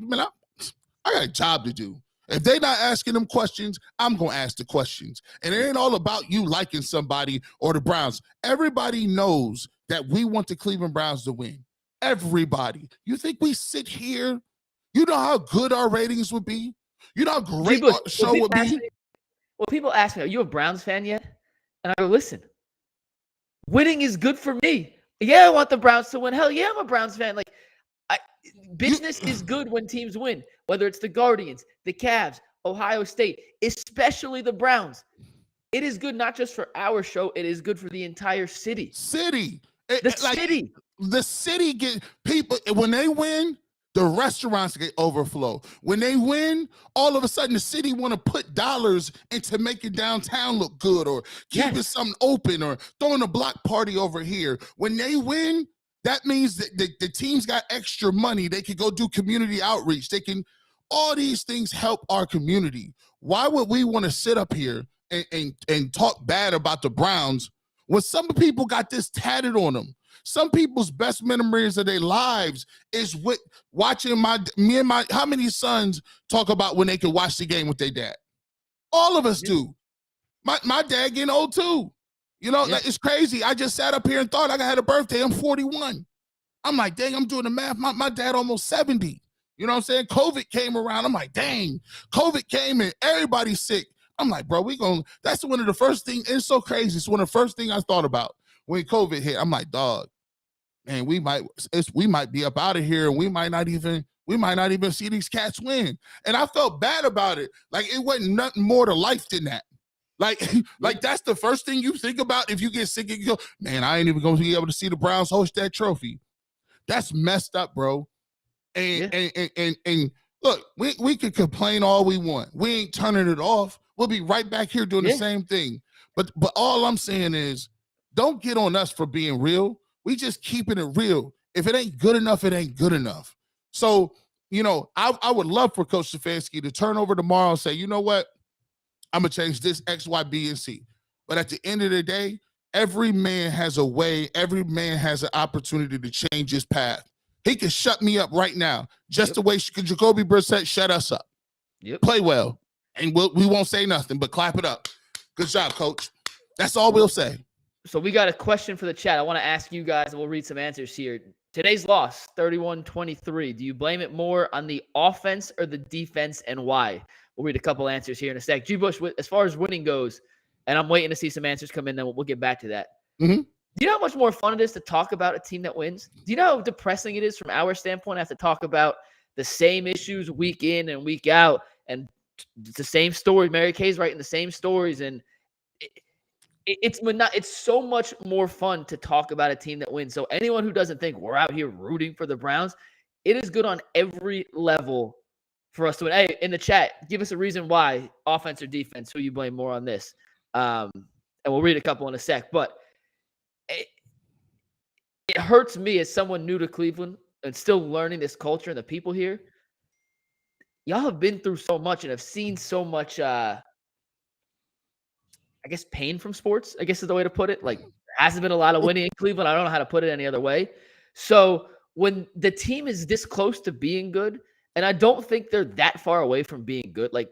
a job to do. If they're not asking them questions, I'm going to ask the questions. And it ain't all about you liking somebody or the Browns. Everybody knows that we want the Cleveland Browns to win. Everybody. You think we sit here? You know how good our ratings would be? You know how great Bush, our show would be? Well, people ask me, are you a Browns fan yet? And I go, listen, winning is good for me. Yeah, I want the Browns to win. Hell yeah, I'm a Browns fan. Like, business is good when teams win, whether it's the Guardians, the Cavs, Ohio State, especially the Browns. It is good not just for our show. It is good for the entire city. City. The city get people, when they win, the restaurants get overflow. When they win, all of a sudden the city want to put dollars into making downtown look good or keeping something open or throwing a block party over here. When they win, that means that the team's got extra money. They can go do community outreach. All these things help our community. Why would we want to sit up here and talk bad about the Browns when some people got this tatted on them? Some people's best memories of their lives is with watching how many sons talk about when they could watch the game with their dad? All of us do. My dad getting old too. You know, like, it's crazy. I just sat up here and thought I had a birthday. I'm 41. I'm like, dang, I'm doing the math. My dad almost 70. You know what I'm saying? COVID came around. I'm like, dang, COVID came and everybody's sick. I'm like, bro, that's one of the first things. It's so crazy. It's one of the first things I thought about when COVID hit. I'm like, dog, man, we might be up out of here and we might not even see these cats win. And I felt bad about it. Like, it wasn't nothing more to life than that. Like that's the first thing you think about if you get sick and you go, man, I ain't even gonna be able to see the Browns host that trophy. That's messed up, bro. And look, we can complain all we want. We ain't turning it off. We'll be right back here doing the same thing. But all I'm saying is, don't get on us for being real. We just keeping it real. If it ain't good enough, it ain't good enough. So, you know, I would love for Coach Stefanski to turn over tomorrow and say, you know what? I'm going to change this X, Y, B, and C. But at the end of the day, every man has a way. Every man has an opportunity to change his path. He can shut me up right now, just the way Jacoby Brissett shut us up. Play well, and we won't say nothing, but clap it up. Good job, Coach. That's all we'll say. So we got a question for the chat. I want to ask you guys, and we'll read some answers here. Today's loss, 31-23. Do you blame it more on the offense or the defense, and why? We'll read a couple answers here in a sec. G. Bush, as far as winning goes, and I'm waiting to see some answers come in, then we'll get back to that. Mm-hmm. Do you know how much more fun it is to talk about a team that wins? Do you know how depressing it is from our standpoint to have to talk about the same issues week in and week out, and the same story? Mary Kay's writing the same stories, and it's so much more fun to talk about a team that wins. So anyone who doesn't think we're out here rooting for the Browns, it is good on every level for us to win. Hey, in the chat, give us a reason why, offense or defense, who you blame more on this. And we'll read a couple in a sec. But it hurts me as someone new to Cleveland and still learning this culture and the people here. Y'all have been through so much and have seen so much, I guess, pain from sports, I guess is the way to put it. Like, there hasn't been a lot of winning in Cleveland. I don't know how to put it any other way. So when the team is this close to being good, and I don't think they're that far away from being good. Like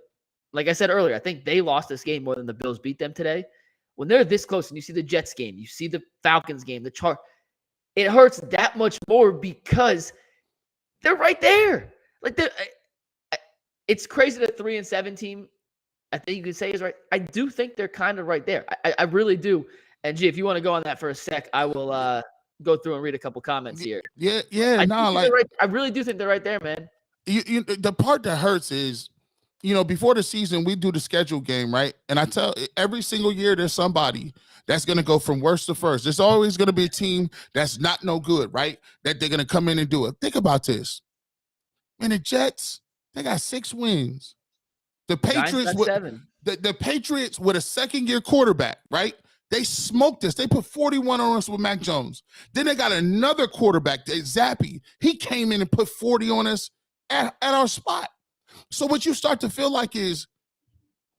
I said earlier, I think they lost this game more than the Bills beat them today. When they're this close and you see the Jets game, you see the Falcons game, it hurts that much more because they're right there. Like, it's crazy that 3-7 team, I think you could say, is right. I do think they're kind of right there. I really do. And G, if you want to go on that for a sec, I will go through and read a couple comments here. Yeah. I really do think they're right there, man. The part that hurts is, before the season, we do the schedule game, right? And I tell every single year there's somebody that's going to go from worst to first. There's always going to be a team that's not no good, right? That they're going to come in and do it. Think about this. Man, the Jets, they got 6 wins. The Patriots with 7. The Patriots with a second-year quarterback, right? They smoked us. They put 41 on us with Mac Jones. Then they got another quarterback, Zappy. He came in and put 40 on us at our spot. So what you start to feel like is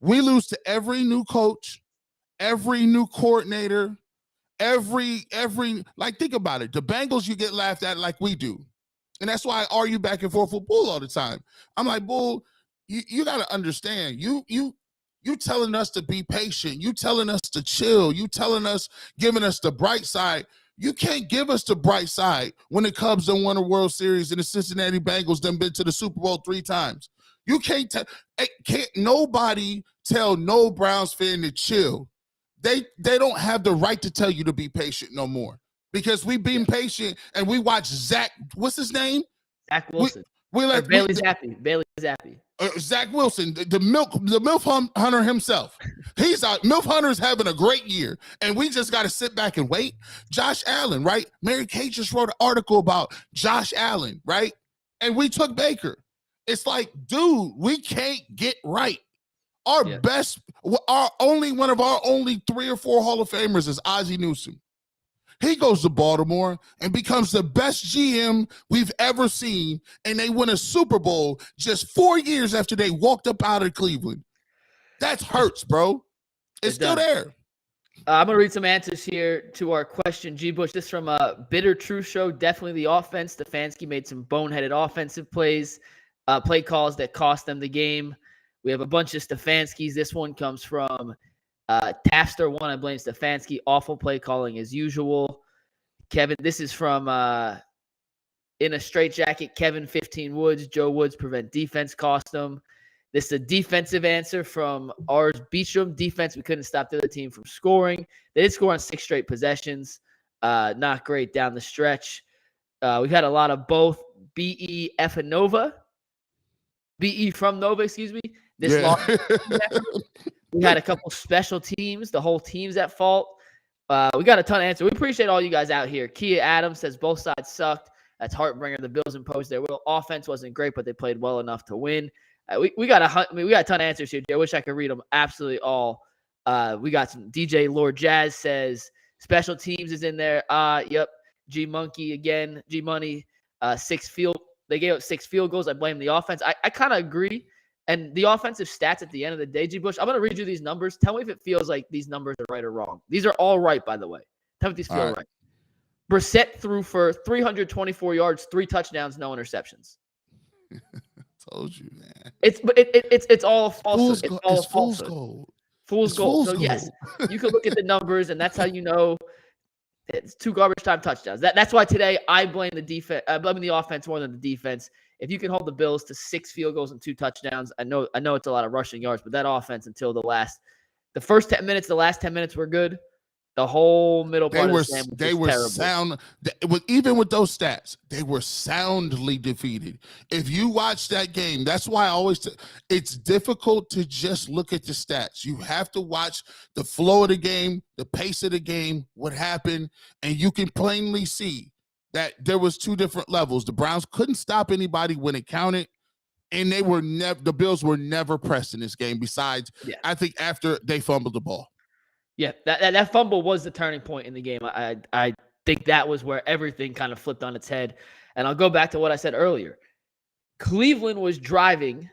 we lose to every new coach, every new coordinator, every like, think about it. The Bengals, you get laughed at like we do. And that's why I argue back and forth with Bull all the time. I'm like, Bull, you got to understand. You telling us to be patient. You telling us to chill. You telling us, giving us the bright side. You can't give us the bright side when the Cubs done won a World Series and the Cincinnati Bengals done been to the Super Bowl 3 times. You can't nobody tell no Browns fan to chill. They don't have the right to tell you to be patient no more, because we've been patient and we watch Zach. What's his name? Zach Wilson. Bailey Zappi. Zach Wilson, the MILF Hunter himself. He's out. MILF Hunter's having a great year, and we just got to sit back and wait. Josh Allen, right? Mary Kay just wrote an article about Josh Allen, right? And we took Baker. It's like, dude, we can't get right. Our one of our only 3 or 4 Hall of Famers is Ozzie Newsome. He goes to Baltimore and becomes the best GM we've ever seen, and they win a Super Bowl just 4 years after they walked up out of Cleveland. That hurts, bro. It's still there. I'm going to read some answers here to our question. G. Bush, this from Bitter True Show. Definitely the offense. Stefanski made some boneheaded offensive plays, play calls that cost them the game. We have a bunch of Stefanskis. This one comes from Tafster 1. I blame Stefanski. Awful play calling as usual. Kevin, this is from In a Straitjacket. Kevin 15 Woods. Joe Woods prevent defense cost them. This is a defensive answer from ours. Beacham defense. We couldn't stop the other team from scoring. They did score on 6 straight possessions. Not great down the stretch. We've had a lot of both. BE from Nova, excuse me. This loss. We had a couple special teams. The whole team's at fault. We got a ton of answers. We appreciate all you guys out here. Kia Adams says both sides sucked. That's heartbringer. The Bills imposed their will. Offense wasn't great, but they played well enough to win. We got a ton of answers here. I wish I could read them absolutely all. We got some. DJ Lord Jazz says special teams is in there. Yep. G Monkey again. G Money. They gave up 6 field goals. I blame the offense. I kind of agree. And the offensive stats at the end of the day, G Bush, I'm going to read you these numbers. Tell me if it feels like these numbers are right or wrong. These are all right, by the way. Tell me if these feel right. Brissett threw for 324 yards, 3 touchdowns, no interceptions. Told you, man. It's all false. It's fool's gold. Fool's gold. So yes, you can look at the numbers, and that's how you know it's 2 garbage time touchdowns. That's why today I blame the defense. I blame the offense more than the defense. If you can hold the Bills to 6 field goals and 2 touchdowns, I know it's a lot of rushing yards, but that offense until the first 10 minutes, the last 10 minutes were good. The whole middle part of the game was terrible. Sound. Even with those stats, they were soundly defeated. If you watch that game, that's why it's difficult to just look at the stats. You have to watch the flow of the game, the pace of the game, what happened, and you can plainly see that there was 2 different levels. The Browns couldn't stop anybody when it counted, and the Bills were never pressed in this game. Besides, I think after they fumbled the ball. Yeah, that fumble was the turning point in the game. I think that was where everything kind of flipped on its head. And I'll go back to what I said earlier. Cleveland was driving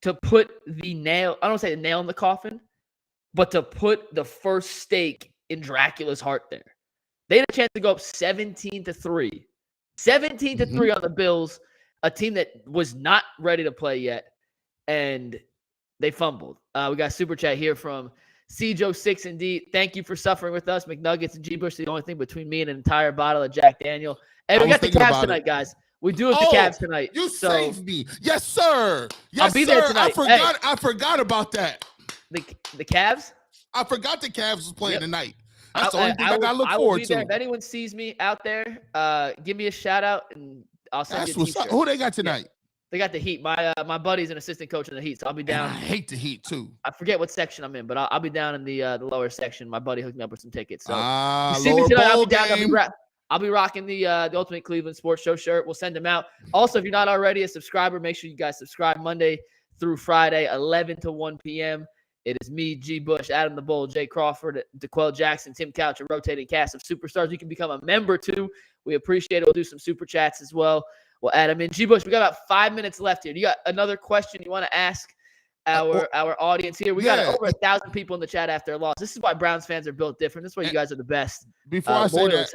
to put the nail, I don't say the nail in the coffin, but to put the first stake in Dracula's heart there. They had a chance to go up 17-3. 17-3 on the Bills, a team that was not ready to play yet, and they fumbled. We got a super chat here from CJO6 indeed. Thank you for suffering with us. McNuggets and G-Bush, the only thing between me and an entire bottle of Jack Daniel. And we got the Cavs tonight, guys. We do have the Cavs tonight. You saved me. Yes, sir. Yes, I'll be there tonight. I forgot about that. The Cavs? I forgot the Cavs was playing tonight. That's the only thing I got to look forward to. If anyone sees me out there, give me a shout out and I'll send you a t-shirt. Who they got tonight? Yeah. They got the Heat. My buddy's an assistant coach in the Heat, so I'll be down. And I hate the Heat too. I forget what section I'm in, but I'll be down in the lower section. My buddy hooked me up with some tickets. So you see me tonight, I'll be down. I'll be rocking the Ultimate Cleveland Sports Show shirt. We'll send them out. Also, if you're not already a subscriber, make sure you guys subscribe Monday through Friday, 11 to 1 p.m. It is me, G. Bush, Adam the Bull, Jay Crawford, DeQuell Jackson, Tim Couch, a rotating cast of superstars you can become a member too. We appreciate it. We'll do some super chats as well. We'll add them in. G. Bush, we got about 5 minutes left here. Do you got another question you want to ask our audience here? We got over 1,000 people in the chat after a loss. This is why Browns fans are built different. This is why you guys are the best. Before I say that,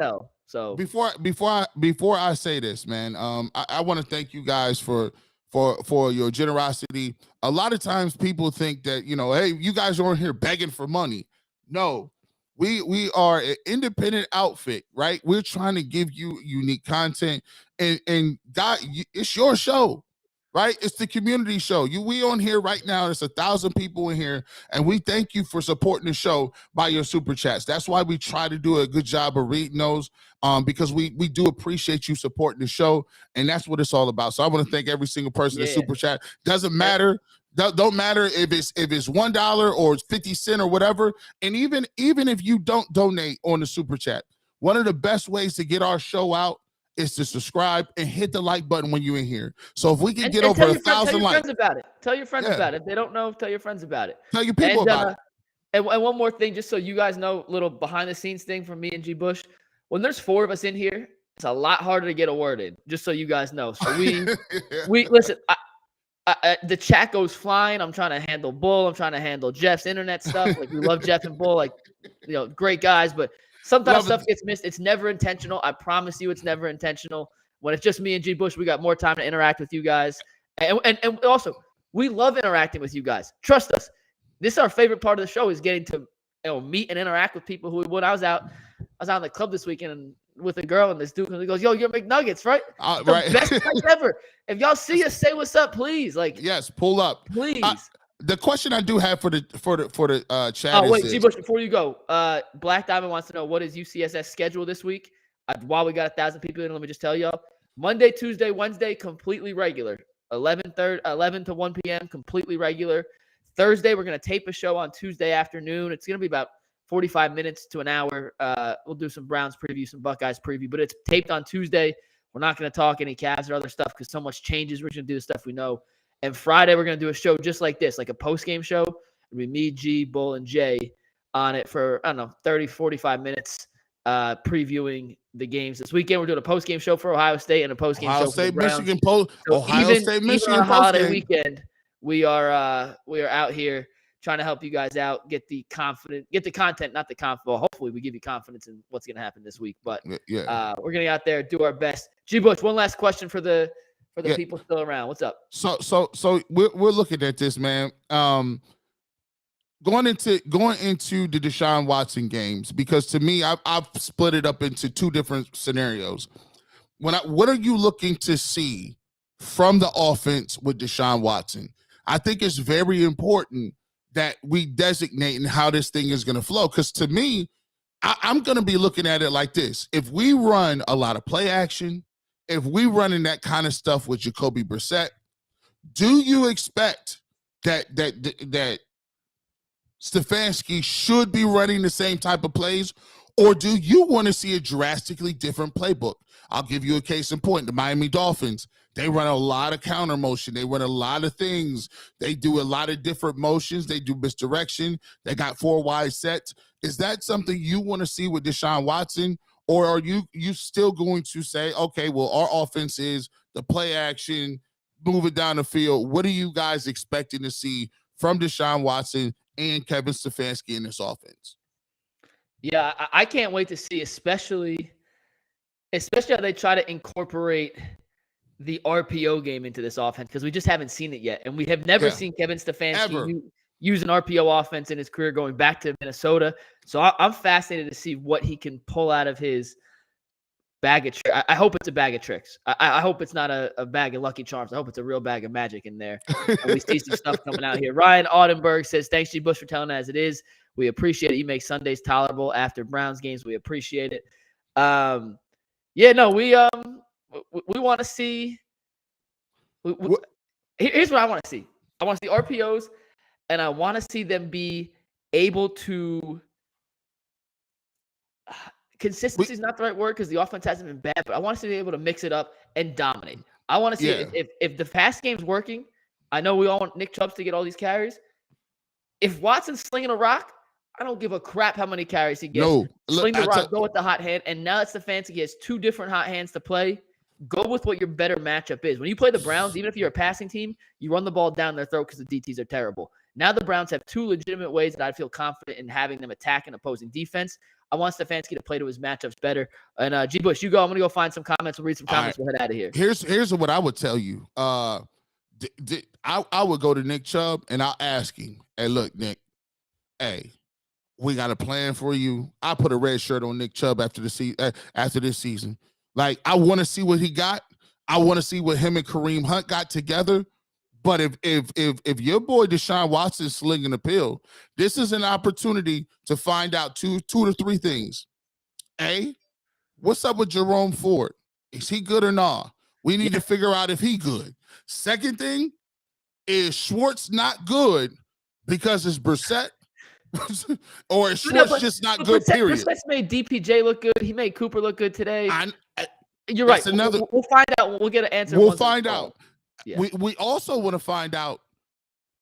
so before I say this, man, I want to thank you guys for your generosity. A lot of times people think that, hey, you guys aren't here begging for money. No. We are an independent outfit, right? We're trying to give you unique content, and God, it's your show. right? It's the community show. We on here right now. There's 1,000 people in here, and we thank you for supporting the show by your super chats. That's why we try to do a good job of reading those, because we do appreciate you supporting the show, and that's what it's all about. So I want to thank every single person that super chat. Doesn't matter. Don't matter if it's $1 or 50 cents or whatever. And even if you don't donate on the super chat, one of the best ways to get our show out is to subscribe and hit the like button when you're in here. So if we can get over 1,000 likes, friends about it. Tell your friends about it. If they don't know, tell your friends about it. Tell your people about it. And one more thing, just so you guys know, little behind the scenes thing from me and G. Bush. When there's 4 of us in here, it's a lot harder to get a word in. Just so you guys know. So we listen. The chat goes flying. I'm trying to handle Bull. I'm trying to handle Jeff's internet stuff. Like, we love Jeff and Bull, like, great guys, but sometimes stuff gets missed. It's never intentional. I promise you, it's never intentional. When it's just me and G. Bush, we got more time to interact with you guys. And also, we love interacting with you guys. Trust us. This is our favorite part of the show, is getting to meet and interact with people who, when I was out in the club this weekend and with a girl, and this dude goes, "Yo, you're McNuggets, right?" Right. Best place ever. If y'all see us, say what's up, please. Like, yes, pull up, please. The question I do have for the chat. Oh wait, G. Bush, before you go, Black Diamond wants to know, what is UCSS schedule this week? While we got 1,000 people in, let me just tell y'all: Monday, Tuesday, Wednesday, completely regular. 11 to 1 p.m. completely regular. Thursday, we're gonna tape a show on Tuesday afternoon. It's gonna be about 45 minutes to an hour. We'll do some Browns preview, some Buckeyes preview, but it's taped on Tuesday. We're not going to talk any Cavs or other stuff because so much changes. We're going to do the stuff we know. And Friday, we're going to do a show just like this, like a post-game show. It'll be me, G, Bull, and Jay on it for, 30, 45 minutes previewing the games. This weekend, we're doing a post-game show for Ohio State and a post-game show for the Browns. Ohio State, Michigan, on a holiday weekend, we are out here trying to help you guys out, get the content, not the confidence. Well, hopefully we give you confidence in what's going to happen this week. But we're going to get out there, do our best. G. Bush, one last question for the people still around. What's up? So we're looking at this, man. Going into the Deshaun Watson games, because to me, I've split it up into 2 different scenarios. What are you looking to see from the offense with Deshaun Watson? I think it's very important that we designate and how this thing is going to flow. Because to me, I'm going to be looking at it like this. If we run a lot of play action, if we running that kind of stuff with Jacoby Brissett, do you expect that Stefanski should be running the same type of plays, or do you want to see a drastically different playbook? I'll give you a case in point. The Miami Dolphins, they run a lot of counter motion. They run a lot of things. They do a lot of different motions. They do misdirection. They got 4 wide sets. Is that something you want to see with Deshaun Watson? Or are you still going to say, okay, well, our offense is the play action, move it down the field? What are you guys expecting to see from Deshaun Watson and Kevin Stefanski in this offense? Yeah, I can't wait to see, especially how they try to incorporate the RPO game into this offense, because we just haven't seen it yet. And we have never seen Kevin Stefanski use an RPO offense in his career going back to Minnesota. So I'm fascinated to see what he can pull out of his bag of tricks. I hope it's a bag of tricks. I hope it's not a bag of Lucky Charms. I hope it's a real bag of magic in there. And we see some stuff coming out here. Ryan Audenberg says, "Thanks, G. Bush, for telling it as it is. We appreciate it. You make Sundays tolerable after Browns games. We appreciate it." We want to see. Here's what I want to see. I want to see RPOs, and I want to see them be able to. Consistency is not the right word because the offense hasn't been bad, but I want to be able to mix it up and dominate. I want to see if the pass game's working. I know we all want Nick Chubb to get all these carries. If Watson's slinging a rock, I don't give a crap how many carries he gets. No, sling the rock, go with the hot hand. And now it's Stefanski. He has 2 different hot hands to play. Go with what your better matchup is. When you play the Browns, even if you're a passing team, you run the ball down their throat because the DTs are terrible. Now the Browns have 2 legitimate ways that I feel confident in having them attack an opposing defense. I want Stefanski to play to his matchups better. And G. Bush, you go. I'm going to go find some comments. We'll read some comments. We'll head out of here. Here's what I would tell you. I would go to Nick Chubb and I'll ask him, "Hey, look, Nick, hey, we got a plan for you." I put a red shirt on Nick Chubb after this season. Like, I want to see what he got. I want to see what him and Kareem Hunt got together. But if your boy Deshaun Watson is slinging the pill, this is an opportunity to find out two to three things. A, what's up with Jerome Ford? Is he good or not? We need to figure out if he good. Second thing, is Schwartz not good because it's Brissett? Or is Schwartz just not good, period? Brissett's made DPJ look good. He made Cooper look good today. You're right. We'll find out. We'll get an answer. We'll find out. Yeah. We also want to find out,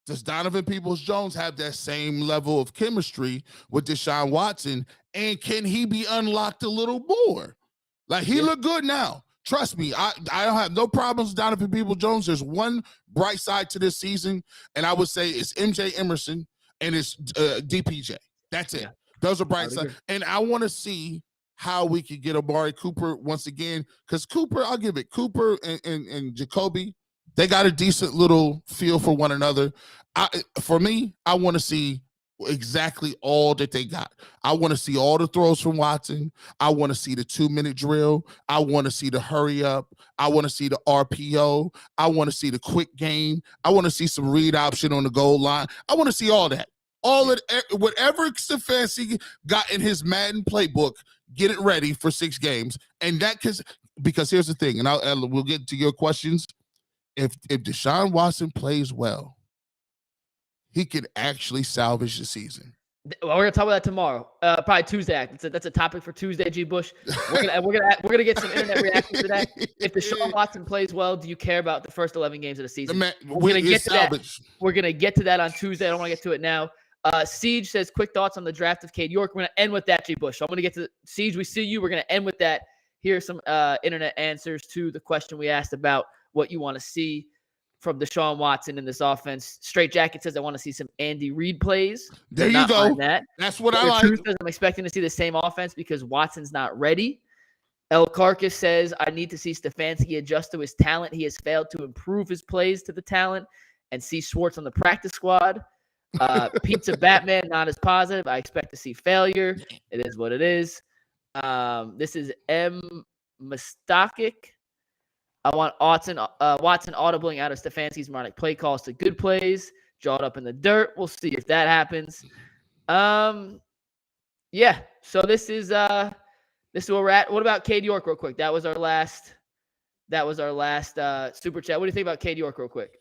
does Donovan Peoples-Jones have that same level of chemistry with Deshaun Watson? And can he be unlocked a little more? Like, he looked good now. Trust me, I don't have no problems with Donovan Peoples-Jones. There's one bright side to this season, and I would say it's MJ Emerson and it's DPJ. That's it. Those are bright sides. And I want to see how we could get Amari Cooper once again, because Cooper, I'll give it, Cooper and Jacoby, they got a decent little feel for one another. For me, I want to see exactly all that they got. I want to see all the throws from Watson. I want to see the 2-minute drill. I want to see the hurry up. I want to see the RPO. I want to see the quick game. I want to see some read option on the goal line. I want to see all that. All of whatever Stefanski got in his Madden playbook, get it ready for 6 games. And that because here's the thing, and we'll get to your questions. If Deshaun Watson plays well, he could actually salvage the season. Well, we're gonna talk about that tomorrow, probably Tuesday. That's a topic for Tuesday, G. Bush. We're gonna get some internet reactions to that. If Deshaun Watson plays well, do you care about the first 11 games of the season? We're gonna get to that. We're gonna get to that on Tuesday. I don't want to get to it now. Siege says, quick thoughts on the draft of Cade York. We're gonna end with that, G. Bush. So I'm gonna get to Siege. We see you. We're gonna end with that. Here's some internet answers to the question we asked about what you want to see from Deshaun Watson in this offense. Straight Jacket says, I want to see some Andy Reid plays. There you go. That's what I like. I'm expecting to see the same offense because Watson's not ready. El Carcass says, I need to see Stefanski adjust to his talent. He has failed to improve his plays to the talent and see Schwartz on the practice squad. Pizza Batman, not as positive. I expect to see failure. It is what it is. This is M. Mustakic. I want Watson audibling out of Stefanski's moronic play calls to good plays, jawed up in the dirt. We'll see if that happens. Yeah. So this is where we're at. What about Cade York, real quick? That was our last super chat. What do you think about Cade York, real quick?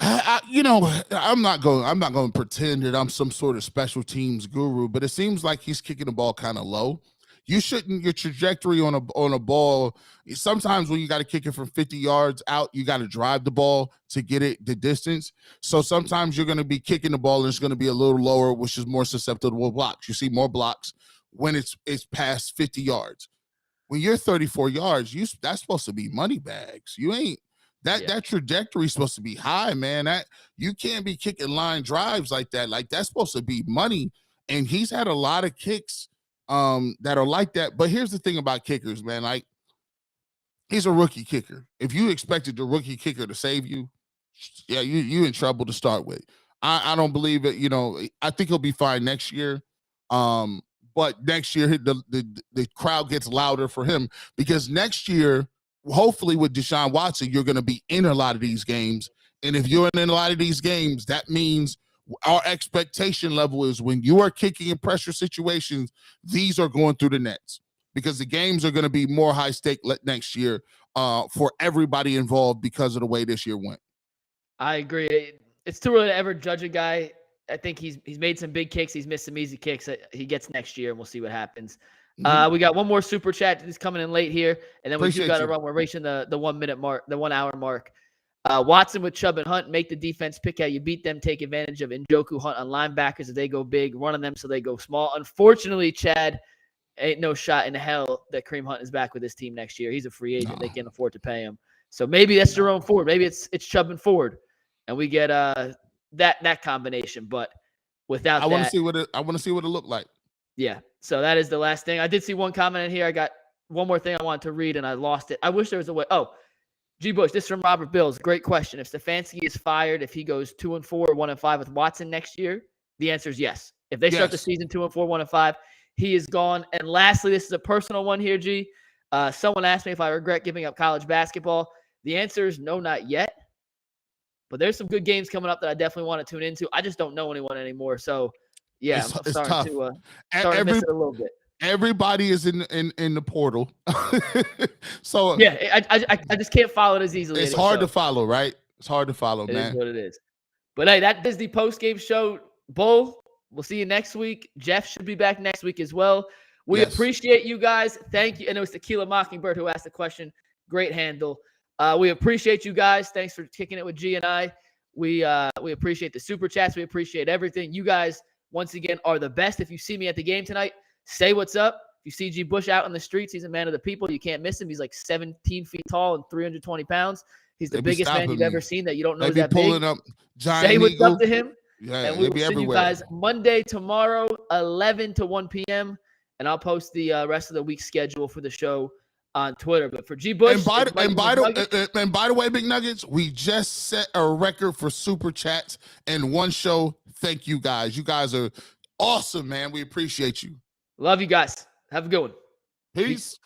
I'm not going to pretend that I'm some sort of special teams guru, but it seems like he's kicking the ball kind of low. You shouldn't, your trajectory on a ball, sometimes when you got to kick it from 50 yards out, you got to drive the ball to get it the distance. So sometimes you're going to be kicking the ball and it's going to be a little lower, which is more susceptible to blocks. You see more blocks when it's past 50 yards. When you're 34 yards, that's supposed to be money bags. You ain't. That trajectory is supposed to be high, man. That you can't be kicking line drives like that. Like, that's supposed to be money. And he's had a lot of kicks that are like that. But here's the thing about kickers, man. Like, he's a rookie kicker. If you expected the rookie kicker to save you, yeah, you in trouble to start with. I don't believe it. I think he'll be fine next year. But next year the crowd gets louder for him because next year, hopefully with Deshaun Watson, you're going to be in a lot of these games. And if you're in a lot of these games, that means our expectation level is when you are kicking in pressure situations, these are going through the nets because the games are going to be more high stake next year for everybody involved because of the way this year went. I agree. It's too early to ever judge a guy. I think he's made some big kicks. He's missed some easy kicks. He gets next year, and we'll see what happens. We got one more super chat that's coming in late here, and then we do got to run. We're reaching the 1 minute mark, the 1 hour mark. Watson with Chubb and Hunt, make the defense pick how you beat them, take advantage of Njoku Hunt on linebackers if they go big, running them so they go small. Unfortunately, Chad, ain't no shot in hell that Kareem Hunt is back with his team next year. He's a free agent. They can't afford to pay him. So maybe that's Jerome Ford. Maybe it's Chubb and Ford, and we get that combination. But without I want to see what it looked like. Yeah. So that is the last thing. I did see one comment in here. I got one more thing I wanted to read, and I lost it. I wish there was a way. Oh, G. Bush, this is from Robert Bills. Great question. If Stefanski is fired, if he goes 2-4, 1-5 with Watson next year, the answer is yes. If they start the season 2-4, 1-5, he is gone. And lastly, this is a personal one here, G. Someone asked me if I regret giving up college basketball. The answer is no, not yet. But there's some good games coming up that I definitely want to tune into. I just don't know anyone anymore. So, yeah, I'm starting tough. to miss it a little bit. Everybody is in the portal. So yeah, I just can't follow it as easily. It's hard to follow, right? It's hard to follow, man. It is what it is. But hey, that is the post-game show. Bull, we'll see you next week. Jeff should be back next week as well. We appreciate you guys. Thank you. And it was Tequila Mockingbird who asked the question. Great handle. We appreciate you guys. Thanks for kicking it with G and I. We appreciate the super chats. We appreciate everything. You guys, once again, are the best. If you see me at the game tonight, say what's up. If you see G Bush out in the streets, he's a man of the people. You can't miss him. He's like 17 feet tall and 320 pounds. He's the biggest man you've ever seen that you don't know is that big. Up giant say what's up to him. Yeah, and we will see you guys Monday, tomorrow, 11 to 1 p.m. And I'll post the rest of the week's schedule for the show on Twitter. But for G Bush, and by the way, Big Nuggets, we just set a record for super chats in one show. Thank you guys. You guys are awesome, man. We appreciate you. Love you guys. Have a good one. Peace.